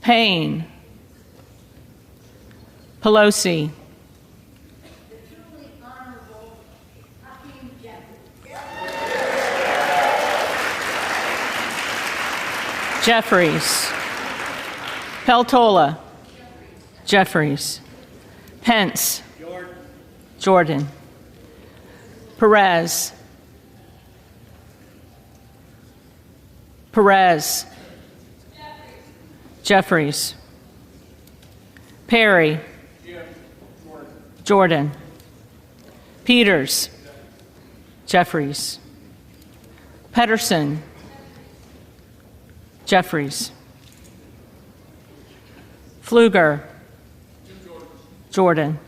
Payne. Pelosi. Jeffries. Peltola. Jeffries. Pence. Jordan. Perez. Perez. Jeffries. Perry. Jordan. Peters. Jeffries. Pedersen. Jeffries. Pfluger. Jordan.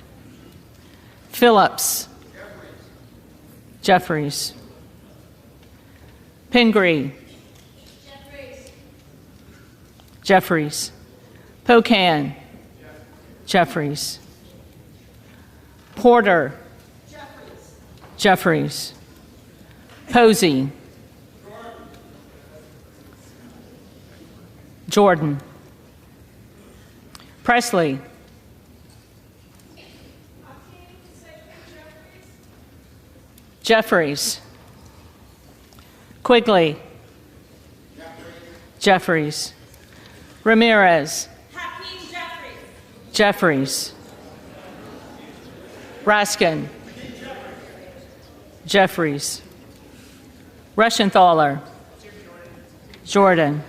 Phillips. Jeffries. Pingree. Jeffries. Pocan. Jeffries. Porter. Jeffries. Posey. Jordan. Presley. Jeffries. Quigley. Jeffries. Ramirez. Jeffries. Raskin. Jeffries. Reschenthaler. Jordan.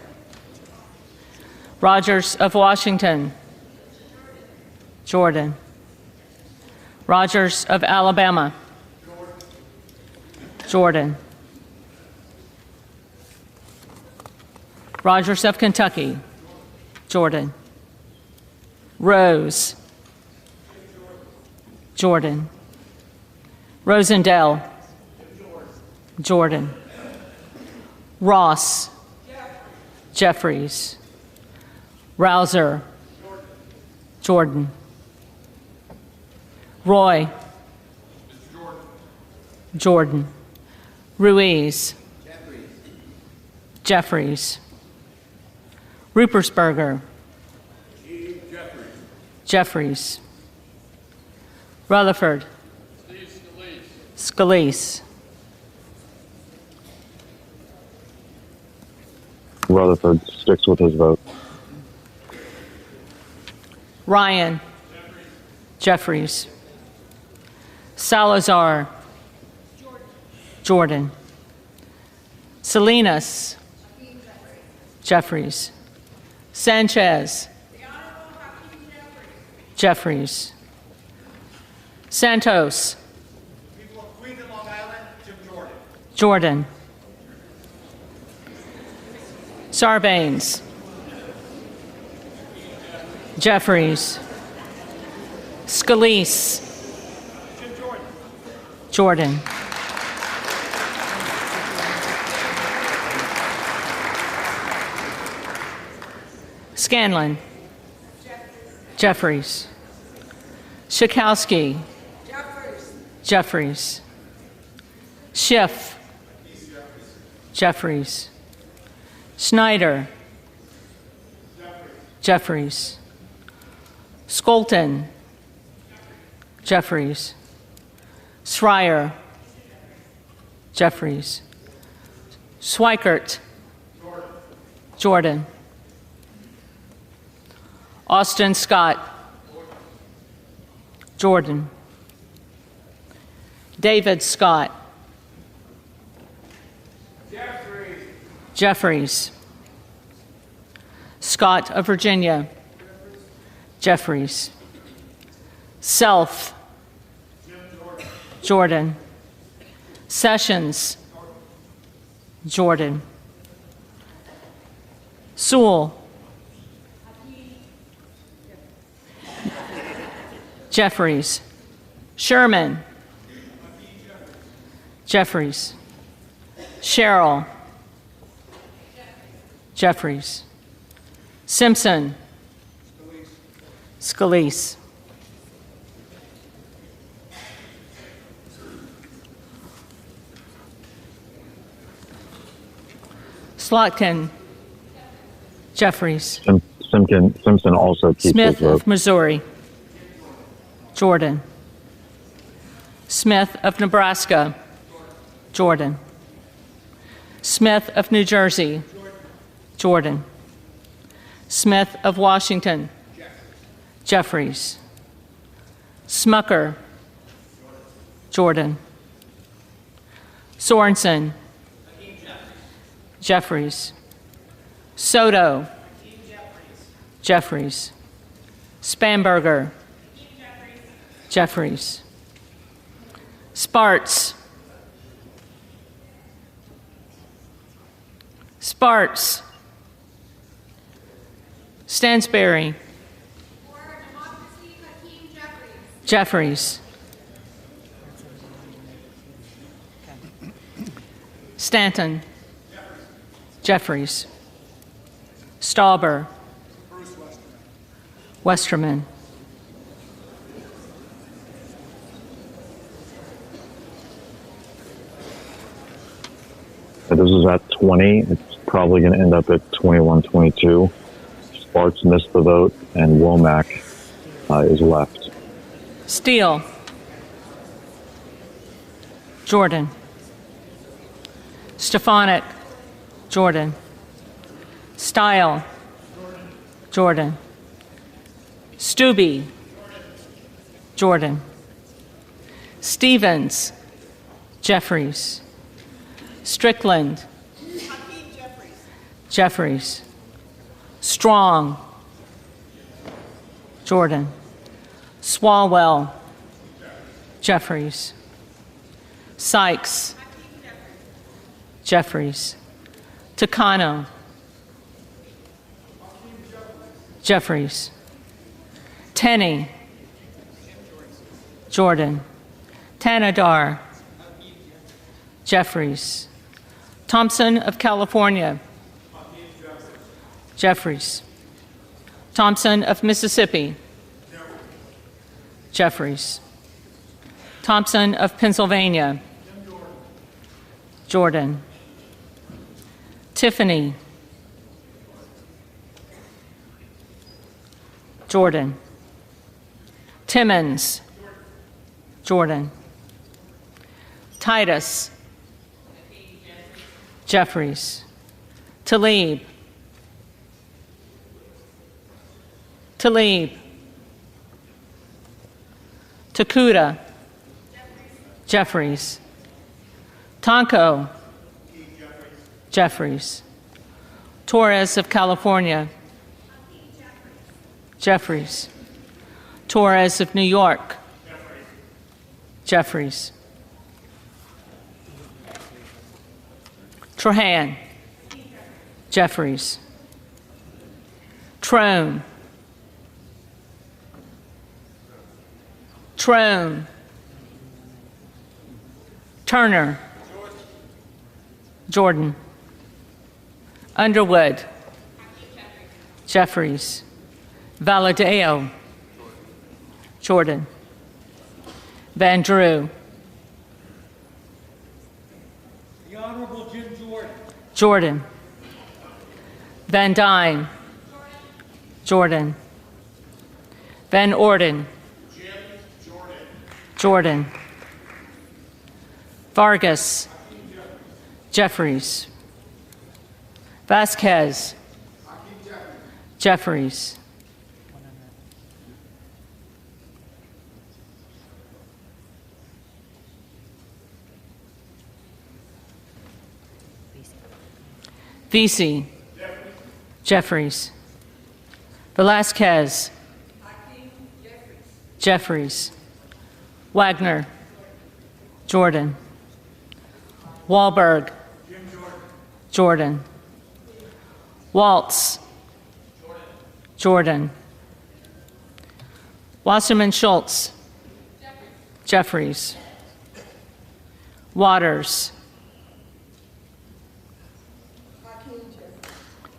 Rogers of Washington. Jordan. Rogers of Alabama. Jordan. Rogers of Kentucky. Jordan. Rose. Jordan. Rosendale. Jordan. Ross. Jeffries. Rouser. Jordan. Roy. Jordan. Ruiz. Jeffries. Rupersberger. Jeffries. Rutherford. Scalise. Rutherford sticks with his vote. Ryan. Jeffries. Salazar. Jordan. Salinas. Jeffries. Sanchez. Jeffries. Santos. People of Queens and Long Island, Jim Jordan. Jordan. Sarbanes. Jeffries. Scalise. Jim Jordan. Jordan. Scanlon. Jeffries. Schakowsky. Jeffries. Schiff. Jeffries. Schneider. Jeffries. Skolton. Jeffries. Schreier. Jeffries. Schweikert. Jordan. Austin Scott. Jordan. David Scott. Jeffries. Scott of Virginia. Jeffries. Self. Jordan. Sessions. Jordan. Sewell. Jeffries. Sherman. Jeffries. Sherrill. Jeffries. Simpson. Scalise. Slotkin. Jeffries. Simpson also keeps Smith his vote. of Missouri. Jordan. Smith of Nebraska. Jordan. Smith of New Jersey. Jordan. Smith of Washington. Jeffries. Smucker. Jordan. Sorensen. Jeffries. Soto. Jeffries. Spanberger. Jeffries. Sparts. Sparts. Stansberry. Jeffries. Stanton. Jeffries. Stauber. Westerman. This is at 20. It's probably going to end up at 21-22. Sparks missed the vote, and Womack is left. Steele. Jordan. Stefanik. Jordan. Style. Jordan. Stubbe. Jordan. Stevens. Jeffries. Strickland. Jeffries. Strong. Jordan. Swalwell. Jeffries. Sykes. Jeffries. Takano. Jeffries. Tenney. Jordan. Tanadar. Jeffries. Thompson of California. Jeffries. Thompson of Mississippi. Jeffries. Thompson of Pennsylvania. Jordan. Tiffany. Jordan. Timmons. Jordan. Titus. Jeffries. Talib. Talib. Takuda. Jeffries. Tonko. Jeffries. Torres of California. Jeffries. Torres of New York. Jeffries. Trahan. Jeffries. Trone. Trone. Turner. Jordan. Underwood. Jeffries. Valadeo. Jordan. Van Drew. The Honorable Jim Jordan. Jordan. Van Dyne. Jordan. Van Orden. Jim Jordan. Jordan. Vargas. Jeffries. Vasquez. Jeffries. Vesey. Jeffries. Velasquez. Jeffries. Wagner. Jordan. Wahlberg. Jordan. Waltz. Jordan. Wasserman Schultz. Jeffries. Waters.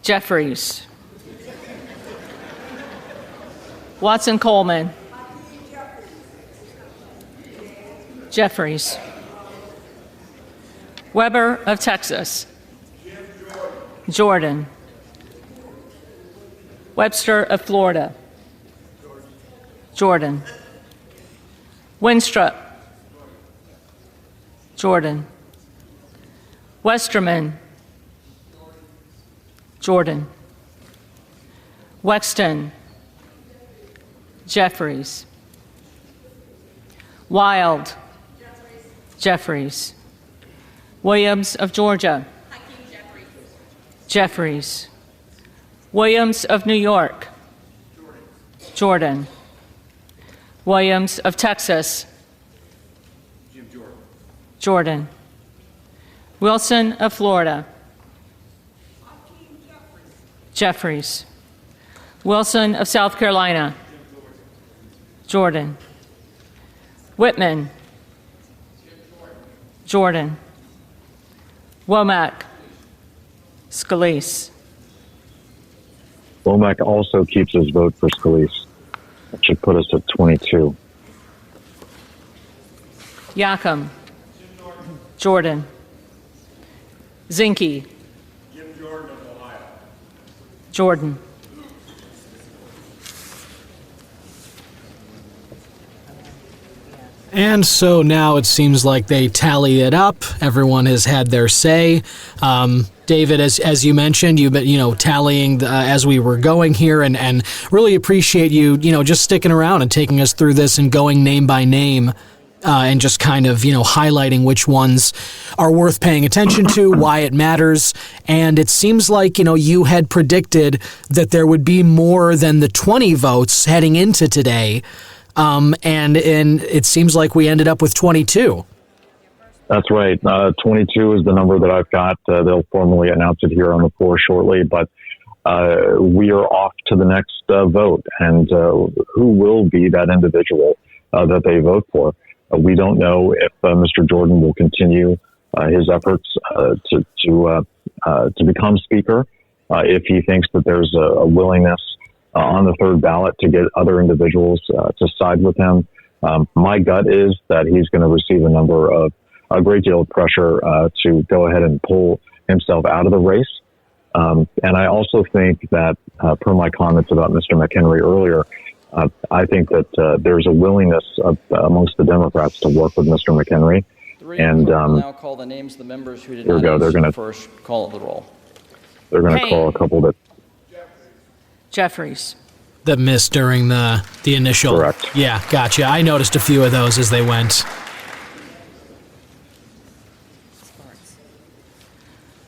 Jeffries. Watson Coleman. Jeffries. Weber of Texas. Jordan. Webster of Florida. Jordan. Winstrup. Jordan. Westerman. Jordan. Wexton. Jeffries. Wild. Jeffries. Williams of Georgia. Jeffries. Williams of New York. Jordan. Williams of Texas. Jordan. Wilson of Florida. Jeffries. Wilson of South Carolina. Jordan. Whitman. Jordan. Womack. Scalise. Womack also keeps his vote for Scalise. That should put us at 22. Yackham. Jordan. Zinke. Jim Jordan of Ohio. Jordan. And so now it seems like they tally it up. Everyone has had their say. David, as you mentioned, you've been, tallying as we were going here, and really appreciate you, just sticking around and taking us through this and going name by name, and just kind of, highlighting which ones are worth paying attention to, why it matters. And it seems like, you had predicted that there would be more than the 20 votes heading into today. And it seems like we ended up with 22. That's right. 22 is the number that I've got. They'll formally announce it here on the floor shortly, but we are off to the next vote. And who will be that individual that they vote for? We don't know if Mr. Jordan will continue his efforts to become Speaker. If he thinks that there's a willingness on the third ballot to get other individuals to side with him. My gut is that he's going to receive a number of a great deal of pressure to go ahead and pull himself out of the race. And I also think that, per my comments about Mr. McHenry earlier, I think that there's a willingness amongst the Democrats to work with Mr. McHenry. And now call the names of the members who did here we go. They're going to first call the roll. They're going to call a couple that Jeffries. That missed during the initial. Correct. Yeah, gotcha. I noticed a few of those as they went.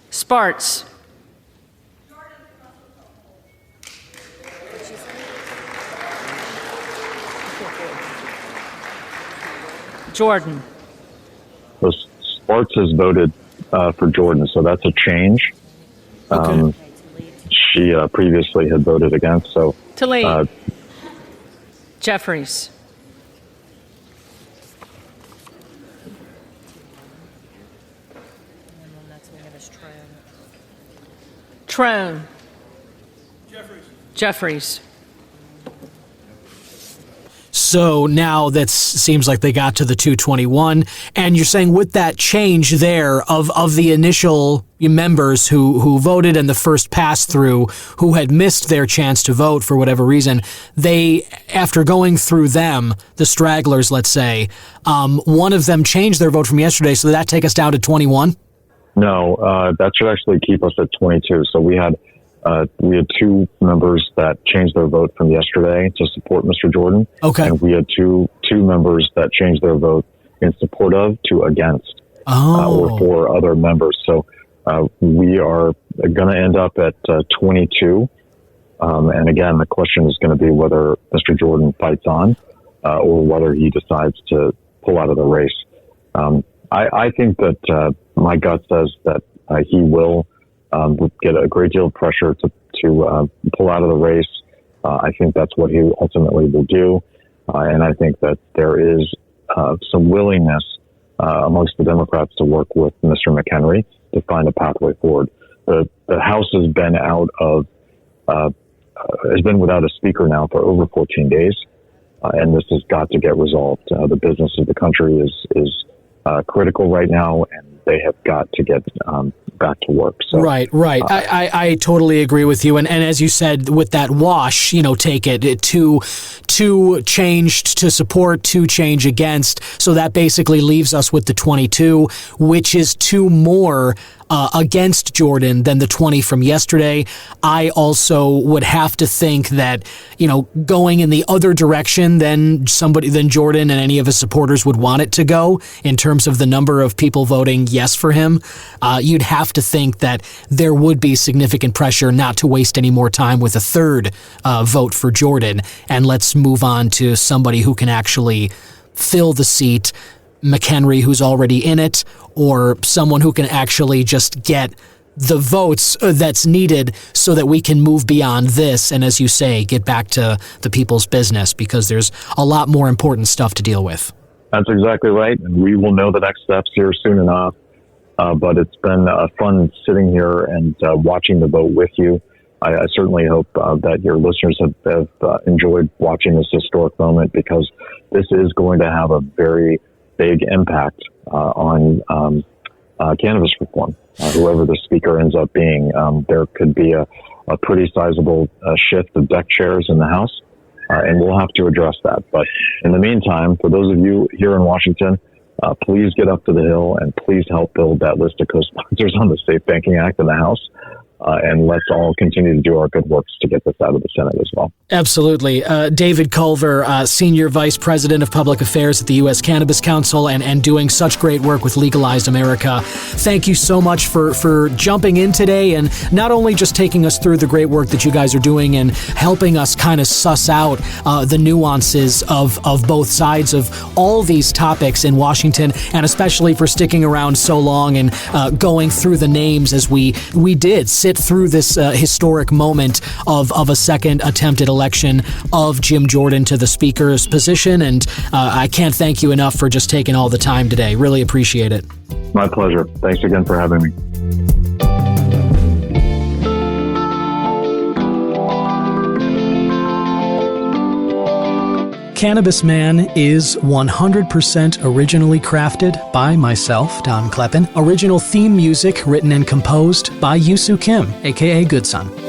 Sparts. Jordan. So Sparts has voted for Jordan, so that's a change. Okay. She previously had voted against. So Tlaib. Jeffries. Trone. Jeffries. So now that seems like they got to the 221, and you're saying with that change there of the initial members who voted and the first pass through who had missed their chance to vote for whatever reason, they, after going through them, the stragglers, let's say, one of them changed their vote from yesterday, so that take us down to 21? No, that should actually keep us at 22. So we had two members that changed their vote from yesterday to support Mr. Jordan. Okay. And we had two members that changed their vote in support of to against, or for other members. So we are going to end up at 22. And again, the question is going to be whether Mr. Jordan fights on or whether he decides to pull out of the race. I think that my gut says that he will get a great deal of pressure to pull out of the race. I think that's what he ultimately will do. And I think that there is some willingness amongst the Democrats to work with Mr. McHenry to find a pathway forward. The House has been has been without a speaker now for over 14 days. And this has got to get resolved. The business of the country is critical right now, and they have got to get back to work. So, right. I totally agree with you. And as you said, with that wash, take it two changed to support, two change against. So that basically leaves us with the 22, which is two more against Jordan than the 20 from yesterday. I also would have to think that, going in the other direction than Jordan and any of his supporters would want it to go in terms of the number of people voting yes for him. You'd have to think that there would be significant pressure not to waste any more time with a third vote for Jordan. And let's move on to somebody who can actually fill the seat, McHenry, who's already in it, or someone who can actually just get the votes that's needed so that we can move beyond this and, as you say, get back to the people's business, because there's a lot more important stuff to deal with. That's exactly right. And we will know the next steps here soon enough. But it's been fun sitting here and watching the vote with you. I certainly hope that your listeners have enjoyed watching this historic moment, because this is going to have a very big impact on cannabis reform. Whoever the speaker ends up being, there could be a pretty sizable shift of deck chairs in the House, and we'll have to address that. But in the meantime, for those of you here in Washington, please get up to the Hill and please help build that list of co-sponsors on the Safe Banking Act in the House. And let's all continue to do our good works to get this out of the Senate as well. Absolutely. David Culver, Senior Vice President of Public Affairs at the U.S. Cannabis Council and doing such great work with Legalize America. Thank you so much for jumping in today and not only just taking us through the great work that you guys are doing and helping us kind of suss out the nuances of both sides of all these topics in Washington, and especially for sticking around so long and going through the names as we did sit through this historic moment of a second attempted election of Jim Jordan to the speaker's position. And I can't thank you enough for just taking all the time today. Really appreciate it. My pleasure. Thanks again for having me. Cannabis Man is 100% originally crafted by myself, Don Kleppen. Original theme music written and composed by Yusu Kim, aka Good Son.